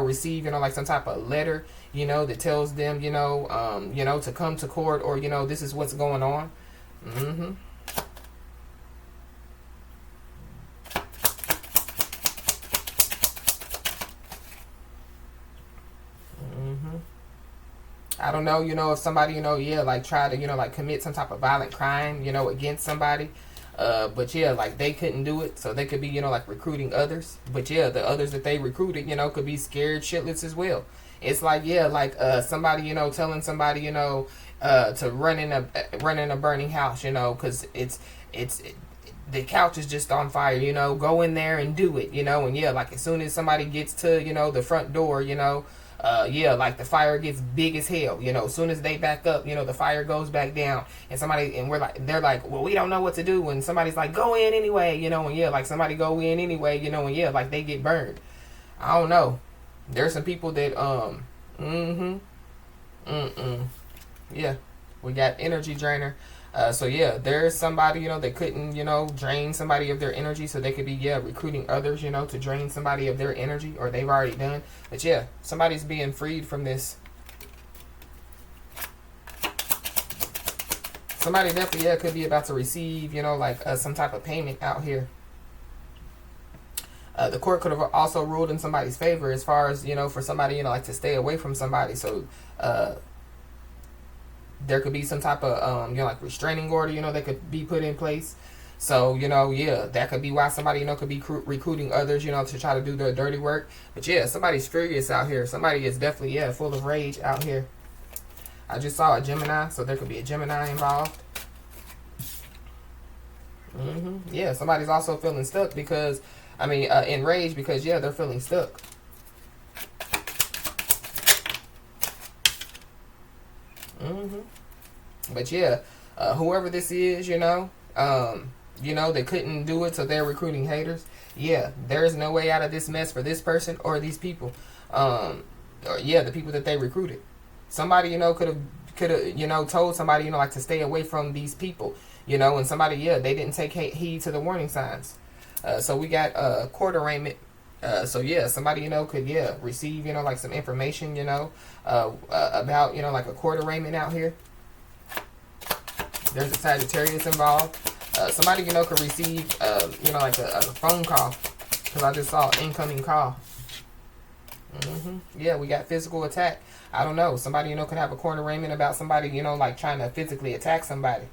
receive, like some type of letter, that tells them, to come to court, or, this is what's going on. Mm-hmm. Mm-hmm. I don't know, if somebody, yeah, like try to, like commit some type of violent crime, against somebody. But yeah, like they couldn't do it, so they could be, like recruiting others. But yeah, the others that they recruited, could be scared shitless as well. It's like, yeah, like somebody, telling somebody, to run in a burning house, because the couch is just on fire, go in there and do it, and yeah, like as soon as somebody gets to, the front door, yeah, like the fire gets big as hell, as soon as they back up, the fire goes back down, and they're like, well, we don't know what to do, and somebody's like, go in anyway, and yeah, like somebody go in anyway, and yeah, like they get burned. I don't know. There's some people that, yeah, we got energy drainer. So yeah, there's somebody, that couldn't, drain somebody of their energy, so they could be, yeah, recruiting others, to drain somebody of their energy, or they've already done. But yeah, somebody's being freed from this. Somebody definitely, yeah, could be about to receive, like some type of payment out here. The court could have also ruled in somebody's favor as far as, for somebody, like to stay away from somebody. So, there could be some type of, like restraining order, that could be put in place. So, yeah, that could be why somebody, could be recruiting others, to try to do their dirty work. But yeah, somebody's furious out here. Somebody is definitely, yeah, full of rage out here. I just saw a Gemini, so there could be a Gemini involved. Yeah, somebody's also feeling stuck because, enraged because, yeah, they're feeling stuck. But yeah, whoever this is, they couldn't do it, so they're recruiting haters. Yeah, there's no way out of this mess for this person or these people. Or yeah, the people that they recruited. Somebody, could have, told somebody, like to stay away from these people, and somebody, yeah, they didn't take heed to the warning signs. So we got court arraignment. So yeah, somebody, could, yeah, receive, like some information, about, like a court arraignment out here. There's a Sagittarius involved. Somebody, could receive, like a phone call, because I just saw incoming call. Yeah, we got physical attack. I don't know. Somebody, could have a court arraignment about somebody, like trying to physically attack somebody.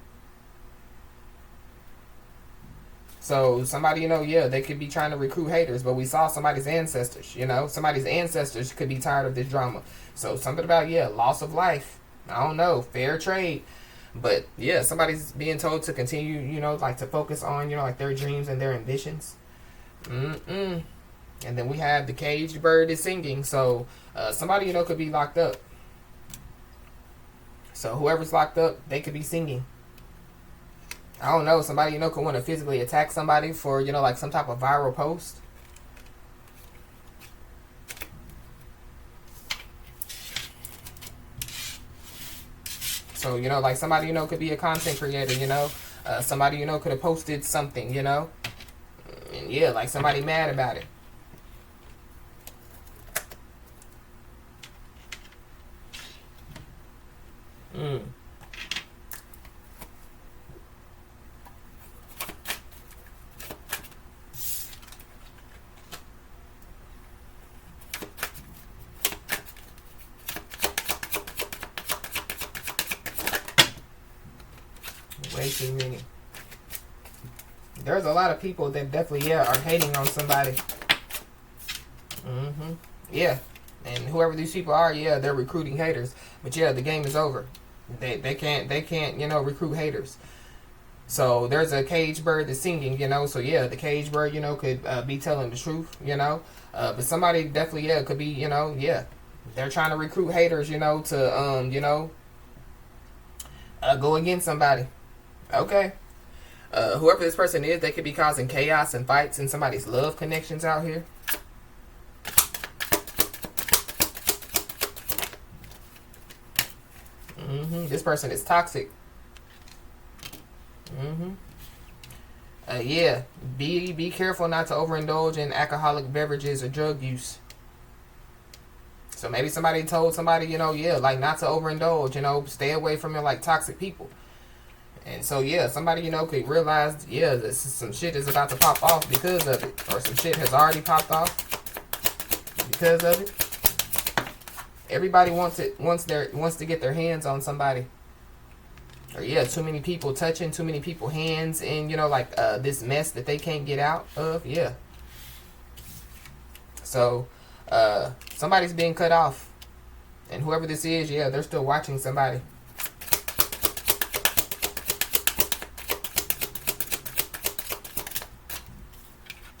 So somebody, yeah, they could be trying to recruit haters, but we saw somebody's ancestors, somebody's ancestors could be tired of this drama. So something about, yeah, loss of life. I don't know, fair trade. But yeah, somebody's being told to continue, like to focus on, like their dreams and their ambitions. And then we have the caged bird is singing. So somebody, could be locked up. So whoever's locked up, they could be singing. I don't know, somebody, could want to physically attack somebody for, like some type of viral post. So, like somebody, could be a content creator, somebody, could have posted something, and yeah, like somebody mad about it. Way too many. There's a lot of people that definitely, yeah, are hating on somebody. Yeah. And whoever these people are, yeah, they're recruiting haters. But yeah, the game is over. They can't, recruit haters. So there's a cage bird that's singing, you know. So yeah, the cage bird, you know, could be telling the truth, you know. But somebody definitely, yeah, could be, you know, yeah, they're trying to recruit haters, you know, to go against somebody. Okay. Whoever this person is, they could be causing chaos and fights in somebody's love connections out here. This person is toxic. Yeah, be careful not to overindulge in alcoholic beverages or drug use. So maybe somebody told somebody, you know, yeah, like not to overindulge, you know, stay away from like toxic people. And so yeah, somebody, you know, could realize, yeah, this is some shit is about to pop off because of it, or some shit has already popped off because of it. Everybody wants to get their hands on somebody. Or yeah, too many people touching, too many people hands in, you know, like this mess that they can't get out of. Yeah. So somebody's being cut off. And whoever this is, yeah, they're still watching somebody.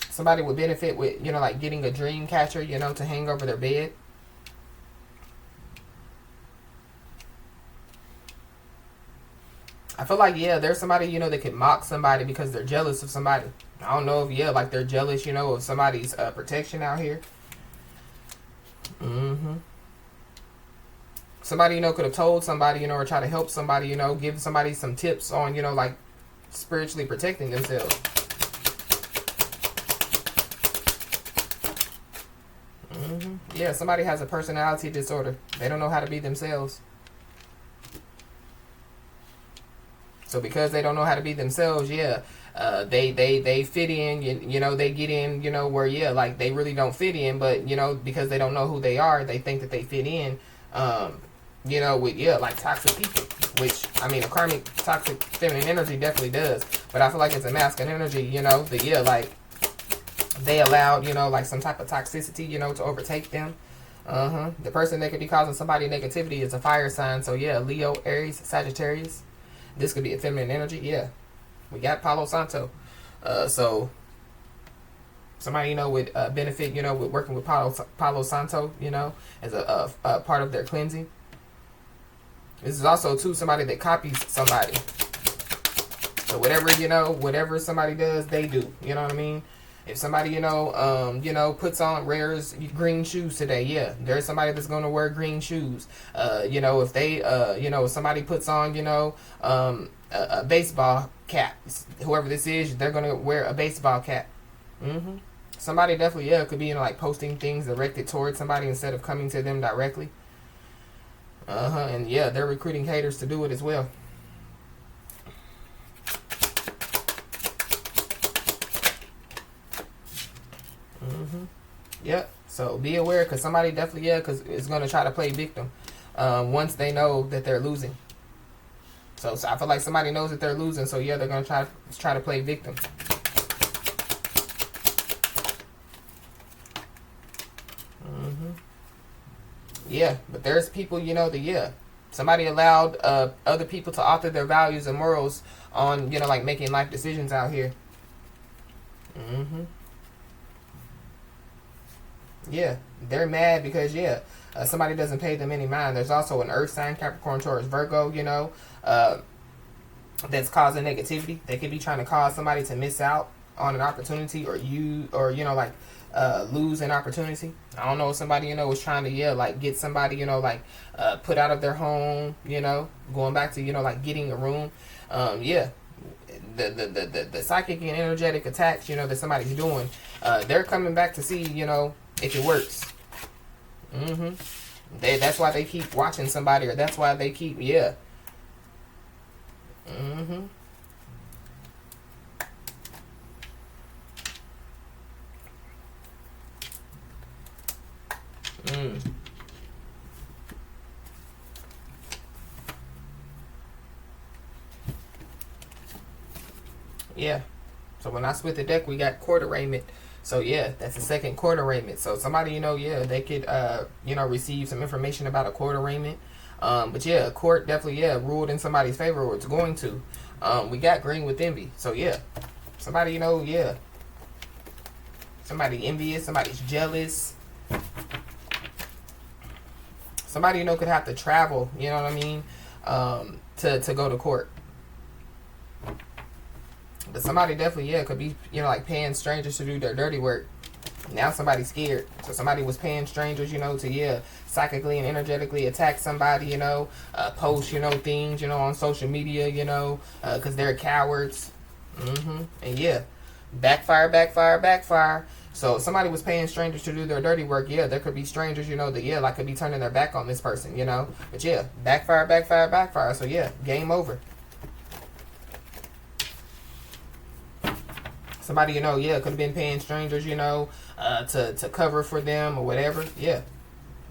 Somebody would benefit with, you know, like getting a dream catcher, you know, to hang over their bed. I feel like, yeah, there's somebody, you know, that could mock somebody because they're jealous of somebody. I don't know if, yeah, like they're jealous, you know, of somebody's protection out here. Somebody, you know, could have told somebody, you know, or try to help somebody, you know, give somebody some tips on, you know, like spiritually protecting themselves. Yeah, somebody has a personality disorder. They don't know how to be themselves. So because they don't know how to be themselves, yeah, they fit in, you know, they get in, you know, where, yeah, like they really don't fit in, but, you know, because they don't know who they are, they think that they fit in, you know, with, yeah, like toxic people, which, I mean, a karmic toxic feminine energy definitely does, but I feel like it's a masculine energy, you know, that, yeah, like they allowed, you know, like some type of toxicity, you know, to overtake them. The person that could be causing somebody negativity is a fire sign, so yeah, Leo, Aries, Sagittarius. This could be a feminine energy. Yeah. We got Palo Santo. So somebody, you know, would benefit, you know, with working with Palo Santo, you know, as a part of their cleansing. This is also, too, somebody that copies somebody. So whatever, you know, whatever somebody does, they do. You know what I mean? If somebody, you know, puts on, wears green shoes today, yeah, there's somebody that's going to wear green shoes. You know, if they, you know, if somebody puts on, you know, a baseball cap, whoever this is, they're going to wear a baseball cap. Somebody definitely, yeah, could be, you know, like posting things directed towards somebody instead of coming to them directly. And yeah, they're recruiting haters to do it as well. Yep. So be aware, because somebody definitely, yeah, because is going to try to play victim once they know that they're losing. So I feel like somebody knows that they're losing, so yeah, they're going to try to play victim. Yeah, but there's people, you know, that, yeah, somebody allowed other people to alter their values and morals on, you know, like making life decisions out here. Yeah, they're mad because, yeah, somebody doesn't pay them any mind. There's also an earth sign, Capricorn, Taurus, Virgo, you know, that's causing negativity. They could be trying to cause somebody to miss out on an opportunity, or you know, like lose an opportunity. I don't know if somebody, you know, was trying to, yeah, like get somebody, you know, like put out of their home, you know, going back to, you know, like getting a room. Yeah, the psychic and energetic attacks, you know, that somebody's doing, they're coming back to see, you know, if it works. That's why they keep watching somebody, or that's why they keep, yeah. Yeah. So when I split the deck, we got court arraignment. So yeah, that's the second court arraignment. So somebody, you know, yeah, they could, you know, receive some information about a court arraignment. But yeah, a court definitely, yeah, ruled in somebody's favor, or it's going to. We got green with envy. So yeah, somebody, you know, yeah, somebody envious, somebody's jealous. Somebody, you know, could have to travel, you know what I mean, to go to court. But somebody definitely, yeah, could be, you know, like paying strangers to do their dirty work. Now somebody's scared. So somebody was paying strangers, you know, to, yeah, psychically and energetically attack somebody, you know, post, you know, things, you know, on social media, you know, because they're cowards. And yeah, backfire, backfire, backfire. So somebody was paying strangers to do their dirty work. Yeah, there could be strangers, you know, that, yeah, like could be turning their back on this person, you know. But yeah, backfire, backfire, backfire. So yeah, game over. Somebody, you know, yeah, could have been paying strangers, you know, to cover for them or whatever. Yeah.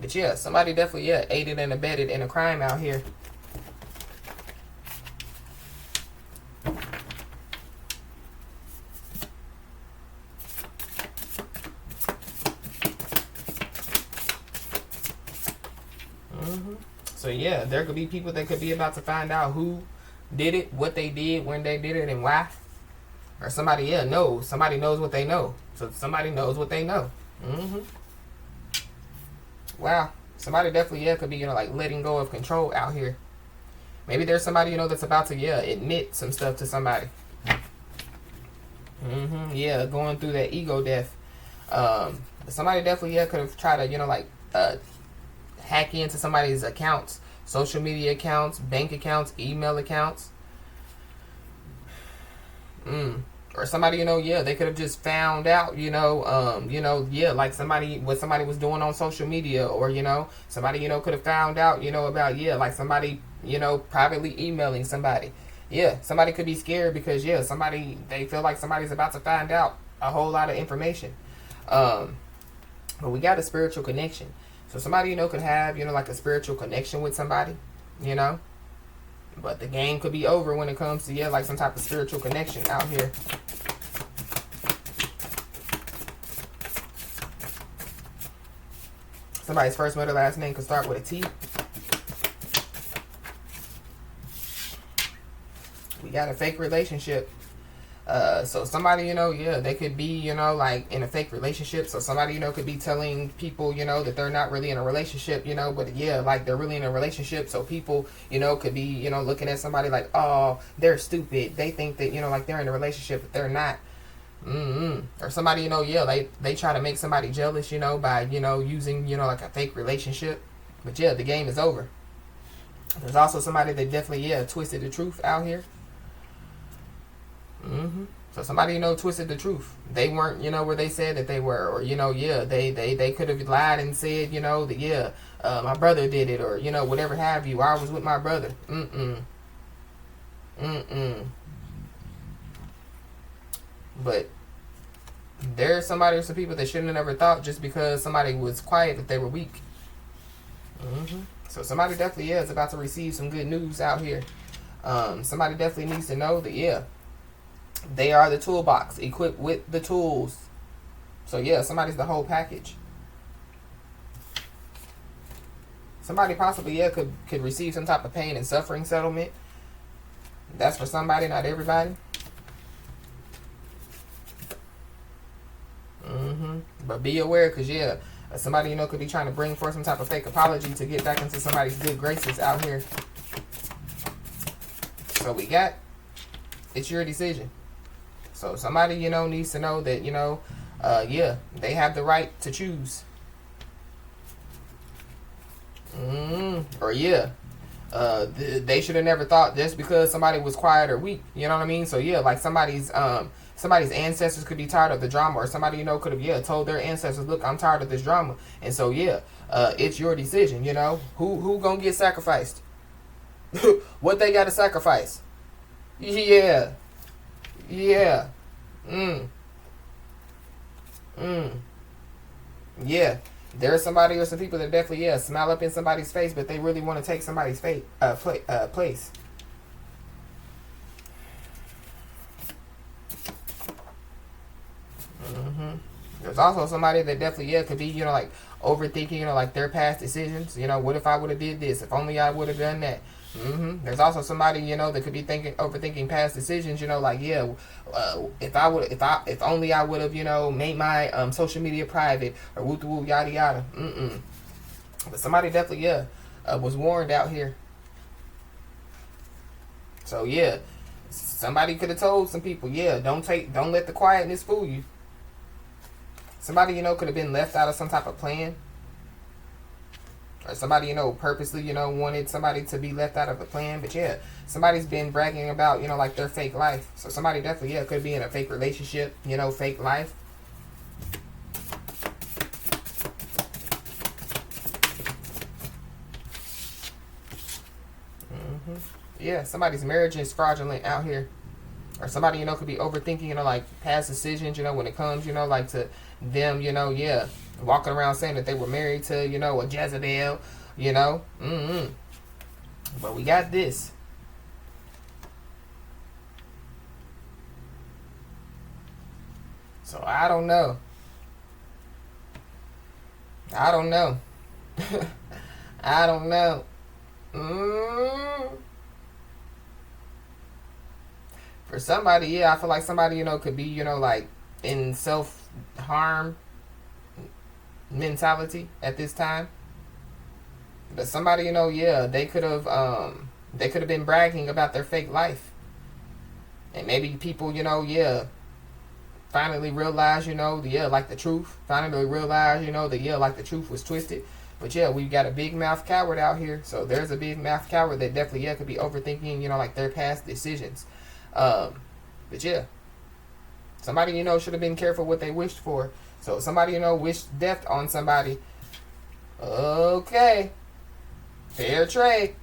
But yeah, somebody definitely, yeah, aided and abetted in a crime out here. So yeah, there could be people that could be about to find out who did it, what they did, when they did it, and why. Or somebody, yeah, knows. Somebody knows what they know. So somebody knows what they know. Wow. Somebody definitely, yeah, could be, you know, like letting go of control out here. Maybe there's somebody, you know, that's about to, yeah, admit some stuff to somebody. Yeah, going through that ego death. Somebody definitely, yeah, could have tried to, you know, like, hack into somebody's accounts, social media accounts, bank accounts, email accounts. Or somebody, you know, yeah, they could have just found out, you know, yeah, like what somebody was doing on social media, or, you know, somebody, you know, could have found out, you know, about, yeah, like somebody, you know, privately emailing somebody. Yeah, somebody could be scared because, yeah, they feel like somebody's about to find out a whole lot of information. But we got a spiritual connection. So somebody, you know, could have, you know, like a spiritual connection with somebody, you know. But the game could be over when it comes to, yeah, like some type of spiritual connection out here. Somebody's first, middle, last name could start with a T. We got a fake relationship. So somebody, you know, yeah, they could be, you know, like in a fake relationship. So somebody, you know, could be telling people, you know, that they're not really in a relationship, you know, but yeah, like they're really in a relationship. So people, you know, could be, you know, looking at somebody like, oh, they're stupid. They think that, you know, like they're in a relationship, but they're not. Or somebody, you know, yeah, they try to make somebody jealous, you know, by, you know, using, you know, like a fake relationship. But yeah, the game is over. There's also somebody that definitely, yeah, twisted the truth out here. So somebody, you know, twisted the truth. They weren't, you know, where they said that they were. Or, you know, yeah, they could have lied and said, you know, that, yeah, my brother did it. Or, you know, whatever have you. I was with my brother. But there's somebody or some people that shouldn't have never thought just because somebody was quiet that they were weak. So somebody definitely, yeah, is about to receive some good news out here. Somebody definitely needs to know that, yeah, they are the toolbox, equipped with the tools. So yeah, somebody's the whole package. Somebody possibly, yeah, could receive some type of pain and suffering settlement. That's for somebody, not everybody. But be aware, because yeah, somebody, you know, could be trying to bring forth some type of fake apology to get back into somebody's good graces out here. So we got, it's your decision. So somebody, you know, needs to know that, you know, yeah, they have the right to choose. Or yeah, they should have never thought just because somebody was quiet or weak. You know what I mean? So yeah, like somebody's ancestors could be tired of the drama, or somebody, you know, could have, yeah, told their ancestors, look, I'm tired of this drama. And so yeah, it's your decision. You know, who gonna get sacrificed? What they gotta sacrifice? Yeah. Yeah. Yeah. There's somebody or some people that definitely, yeah, smile up in somebody's face, but they really want to take somebody's place. There's also somebody that definitely, yeah, could be, you know, like overthinking, you know, like their past decisions. You know, what if I would have did this? If only I would have done that. There's also somebody, you know, that could be overthinking past decisions. You know, like, yeah, if only I would have, you know, made my social media private, or woo woo yada yada. But somebody definitely, yeah, was warned out here. So yeah, somebody could have told some people, yeah, don't let the quietness fool you. Somebody, you know, could have been left out of some type of plan. Or somebody, you know, purposely, you know, wanted somebody to be left out of the plan. But yeah, somebody's been bragging about, you know, like their fake life. So somebody definitely, yeah, could be in a fake relationship, you know, fake life. Yeah, somebody's marriage is fraudulent out here. Or somebody, you know, could be overthinking, you know, like past decisions, you know, when it comes, you know, like to them, you know, yeah, walking around saying that they were married to, you know, a Jezebel, you know. But we got this. So I don't know. I don't know. I don't know. For somebody, yeah, I feel like somebody, you know, could be, you know, like in self-harm mentality at this time. But somebody, you know, yeah, they could have been bragging about their fake life. And maybe people, you know, yeah, finally realize, you know, like the truth. Finally realize, you know, like the truth was twisted. But yeah, we've got a big mouth coward out here. So there's a big mouth coward that definitely, yeah, could be overthinking, you know, like their past decisions. But yeah, somebody, you know, should have been careful what they wished for. So somebody, you know, wished death on somebody. Okay. Fair trade.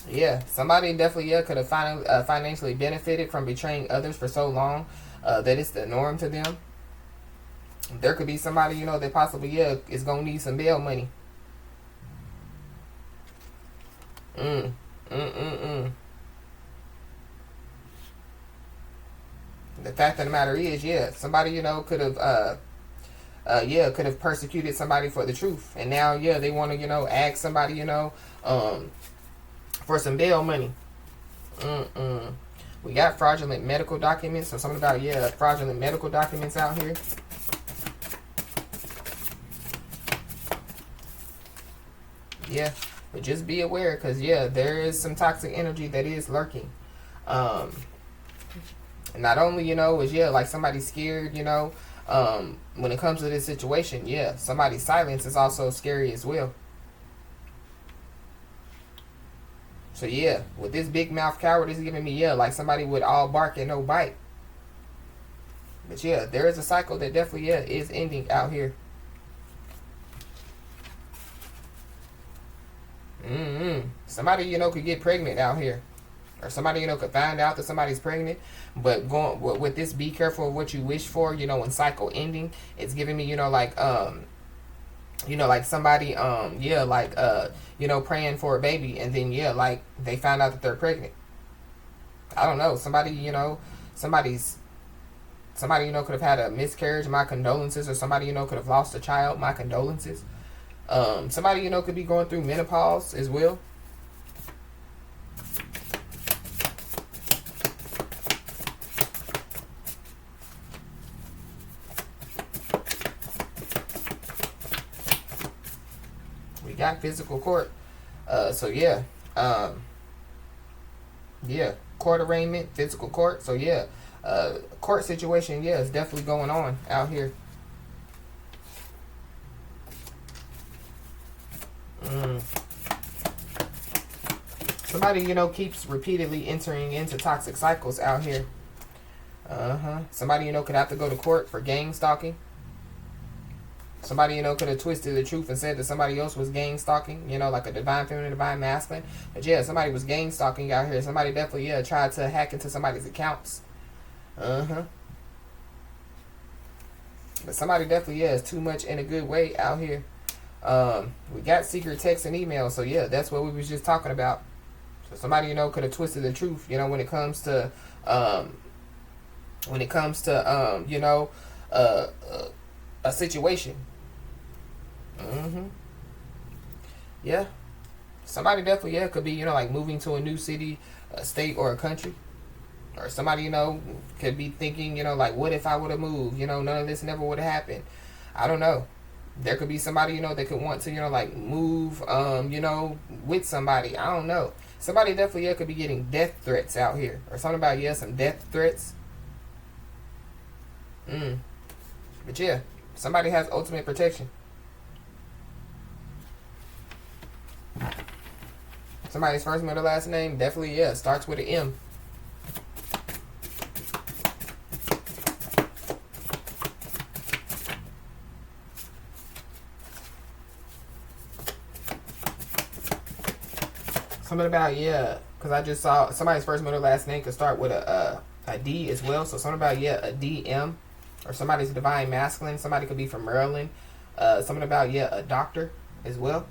Yeah, somebody definitely, yeah, could have financially benefited from betraying others for so long that it's the norm to them. There could be somebody, you know, that possibly, yeah, is going to need some bail money. The fact of the matter is, yeah, somebody, you know, could have persecuted somebody for the truth, and now, yeah, they want to, you know, ask somebody, you know, for some bail money. We got fraudulent medical documents, so something about, yeah, fraudulent medical documents out here. Yeah. But just be aware, because, yeah, there is some toxic energy that is lurking. Not only, you know, is, yeah, like somebody scared, you know, when it comes to this situation, yeah, somebody's silence is also scary as well. So, yeah, with this big mouth coward is giving me, yeah, like somebody with all bark and no bite. But, yeah, there is a cycle that definitely, yeah, is ending out here. Somebody, you know, could get pregnant out here. Or somebody, you know, could find out that somebody's pregnant. But going with this, be careful of what you wish for, you know, when cycle ending. It's giving me, you know, like somebody, yeah, like, you know, praying for a baby. And then, yeah, like, they found out that they're pregnant. I don't know. Somebody, you know, somebody, you know, could have had a miscarriage. My condolences. Or somebody, you know, could have lost a child. My condolences. Somebody, you know, could be going through menopause as well. We got physical court. So yeah. Yeah, court arraignment, physical court. So yeah, court situation, yeah, is definitely going on out here. Somebody, you know, keeps repeatedly entering into toxic cycles out here. Somebody, you know, could have to go to court for gangstalking. Somebody, you know, could have twisted the truth and said that somebody else was gangstalking, you know, like a divine feminine, divine masculine. But yeah, somebody was gangstalking out here. Somebody definitely, yeah, tried to hack into somebody's accounts. But somebody definitely, yeah, is too much in a good way out here. We got secret texts and emails. So yeah, that's what we was just talking about. So somebody, you know, could have twisted the truth, you know, when it comes to, you know, a situation. Yeah. Somebody definitely, yeah, could be, you know, like moving to a new city, a state, or a country. Or somebody, you know, could be thinking, you know, like, what if I would have moved? You know, none of this never would have happened. I don't know. There could be somebody, you know, that could want to, you know, like move, you know, with somebody. I don't know. Somebody definitely, yeah, could be getting death threats out here. Or something about, yeah, some death threats. But yeah, somebody has ultimate protection. Somebody's first, middle, last name definitely, yeah, starts with an M. Something about, yeah, because I just saw somebody's first, middle, last name could start with a D as well. So something about, yeah, a DM. Or somebody's divine masculine. Somebody could be from Maryland. Something about, yeah, a doctor as well.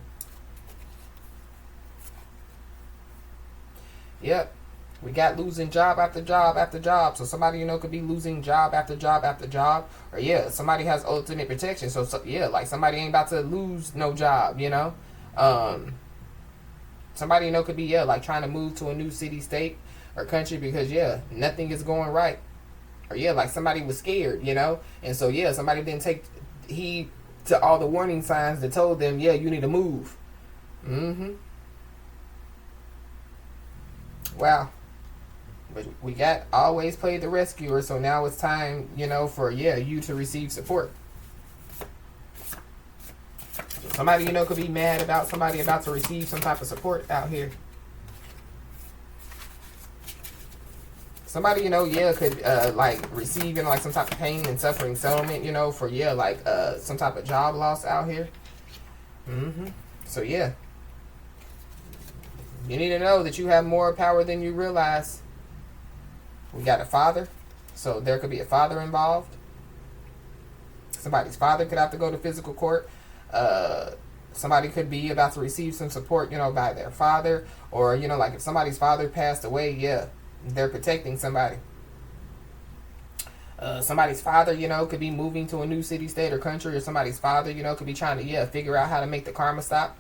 Yep. We got losing job after job after job. So somebody, you know, could be losing job after job after job. Or, yeah, somebody has ultimate protection. So yeah, like somebody ain't about to lose no job, you know. Somebody, you know, could be, yeah, like trying to move to a new city, state, or country because, yeah, nothing is going right. Or, yeah, like somebody was scared, you know. And so, yeah, somebody didn't take heed to all the warning signs that told them, yeah, you need to move. Wow. But we got always played the rescuer, so now it's time, you know, for, yeah, you to receive support. So somebody, you know, could be mad about somebody about to receive some type of support out here. Somebody, you know, yeah, could, like, receive, you know, like, some type of pain and suffering settlement, you know, for, yeah, like, some type of job loss out here. So, yeah. You need to know that you have more power than you realize. We got a father. So, there could be a father involved. Somebody's father could have to go to physical court. Somebody could be about to receive some support, you know, by their father. Or, you know, like, if somebody's father passed away, yeah, they're protecting somebody. Somebody's father, you know, could be moving to a new city, state, or country. Or somebody's father, you know, could be trying to, yeah, figure out how to make the karma stop.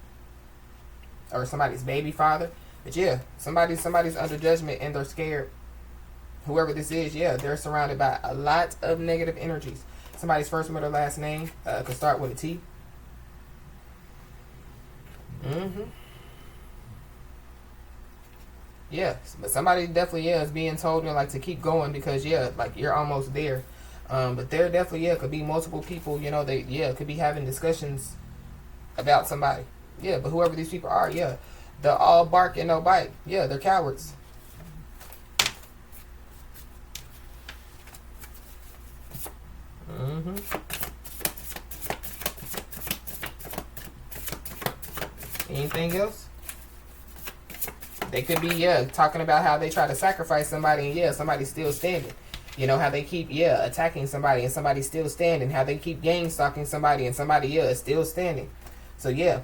Or somebody's baby father. But yeah, somebody's under judgment and they're scared. Whoever this is, yeah, they're surrounded by a lot of negative energies. Somebody's first, middle, last name could start with a T. Yeah, but somebody definitely, yeah, is being told, you know, like, to keep going because, yeah, like, you're almost there. But there definitely, yeah, could be multiple people, you know, they, yeah, could be having discussions about somebody. Yeah, but whoever these people are, yeah, they'll all bark and no bite. Yeah, they're cowards. Anything else? They could be, yeah, talking about how they try to sacrifice somebody and, yeah, somebody's still standing. You know, how they keep, yeah, attacking somebody and somebody's still standing. How they keep gangstalking somebody and somebody, yeah, is still standing. So, yeah,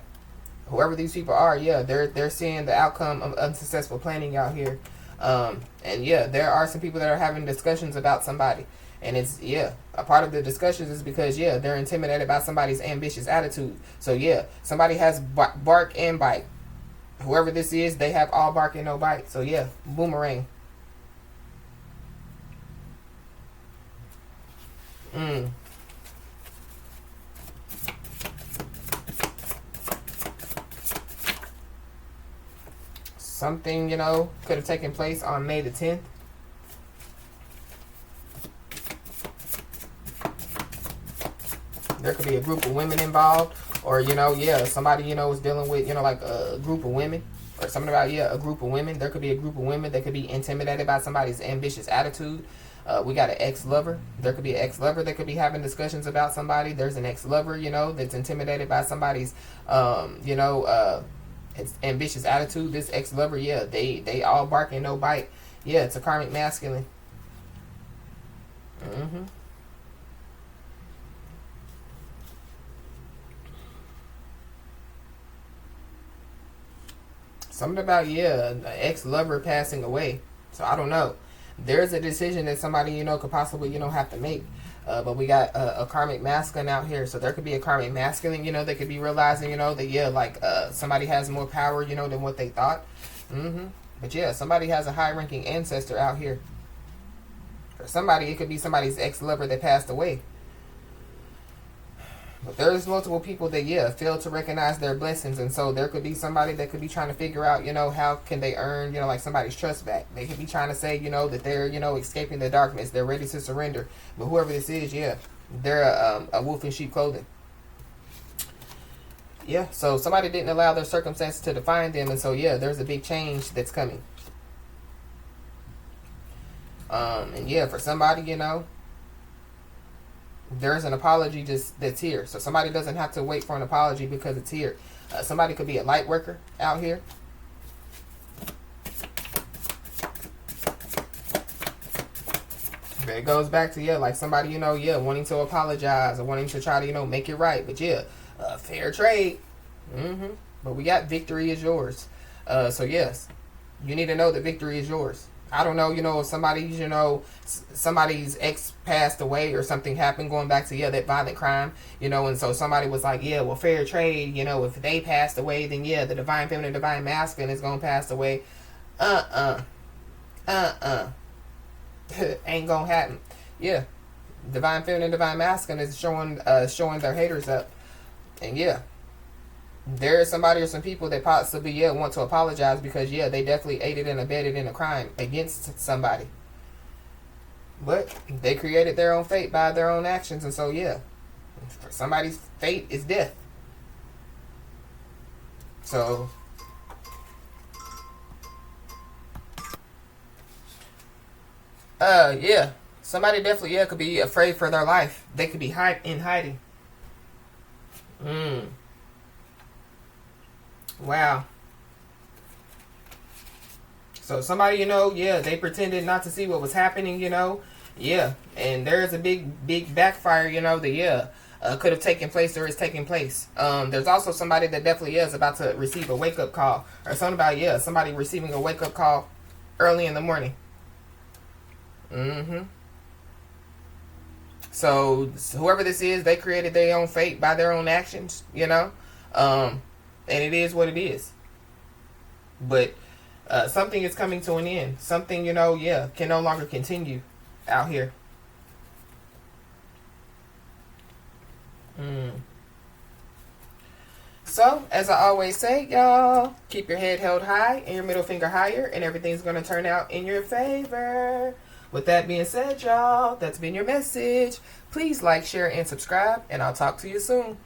whoever these people are, yeah, they're seeing the outcome of unsuccessful planning out here. And, yeah, there are some people that are having discussions about somebody. And it's, yeah, a part of the discussions is because, yeah, they're intimidated by somebody's ambitious attitude. So, yeah, somebody has bark and bite. Whoever this is, they have all bark and no bite. So, yeah, boomerang. Something, you know, could have taken place on May the 10th. There could be a group of women involved. Or, you know, yeah, somebody, you know, is dealing with, you know, like a group of women. Or something about, yeah, a group of women. There could be a group of women that could be intimidated by somebody's ambitious attitude. We got an ex-lover. There could be an ex-lover that could be having discussions about somebody. There's an ex-lover, you know, that's intimidated by somebody's, you know, it's ambitious attitude. This ex-lover, yeah, they all bark and no bite. Yeah, it's a karmic masculine. Something about, yeah, an ex-lover passing away. So I don't know. There's a decision that somebody, you know, could possibly, you know, have to make. But we got a karmic masculine out here. So there could be a karmic masculine, you know, they could be realizing, you know, that, yeah, like somebody has more power, you know, than what they thought. But yeah, somebody has a high-ranking ancestor out here. For somebody, it could be somebody's ex-lover that passed away. But there's multiple people that, yeah, fail to recognize their blessings. And so there could be somebody that could be trying to figure out, you know, how can they earn, you know, like somebody's trust back. They could be trying to say, you know, that they're, you know, escaping the darkness. They're ready to surrender. But whoever this is, yeah, they're a wolf in sheep clothing. Yeah, so somebody didn't allow their circumstances to define them. And so, yeah, there's a big change that's coming. And yeah, for somebody, you know, there's an apology that's here. So somebody doesn't have to wait for an apology because it's here. Somebody could be a light worker out here. But it goes back to, yeah, like somebody, you know, yeah, wanting to apologize or wanting to try to, you know, make it right. But yeah, fair trade. But we got victory is yours. So yes, you need to know that victory is yours. I don't know, you know, if somebody's, you know, somebody's ex passed away or something happened going back to, yeah, that violent crime, you know, and so somebody was like, yeah, well, fair trade, you know, if they passed away, then yeah, the divine feminine, divine masculine is going to pass away. Ain't going to happen. Yeah. Divine feminine, divine masculine is showing their haters up. And yeah. There is somebody or some people that possibly, yeah, want to apologize because, yeah, they definitely aided and abetted in a crime against somebody. But they created their own fate by their own actions. And so, yeah, for somebody's fate is death. So, yeah, somebody definitely, yeah, could be afraid for their life. They could be in hiding. Wow. So somebody, you know, yeah, they pretended not to see what was happening, you know. Yeah. And there's a big backfire, you know, that, yeah, could have taken place or is taking place. There's also somebody that definitely is about to receive a wake-up call. Or something about, yeah, somebody receiving a wake-up call early in the morning. So whoever this is, they created their own fate by their own actions, you know. And it is what it is. But something is coming to an end. Something, you know, yeah, can no longer continue out here. So, as I always say, y'all, keep your head held high and your middle finger higher, and everything's going to turn out in your favor. With that being said, y'all, that's been your message. Please like, share, and subscribe, and I'll talk to you soon.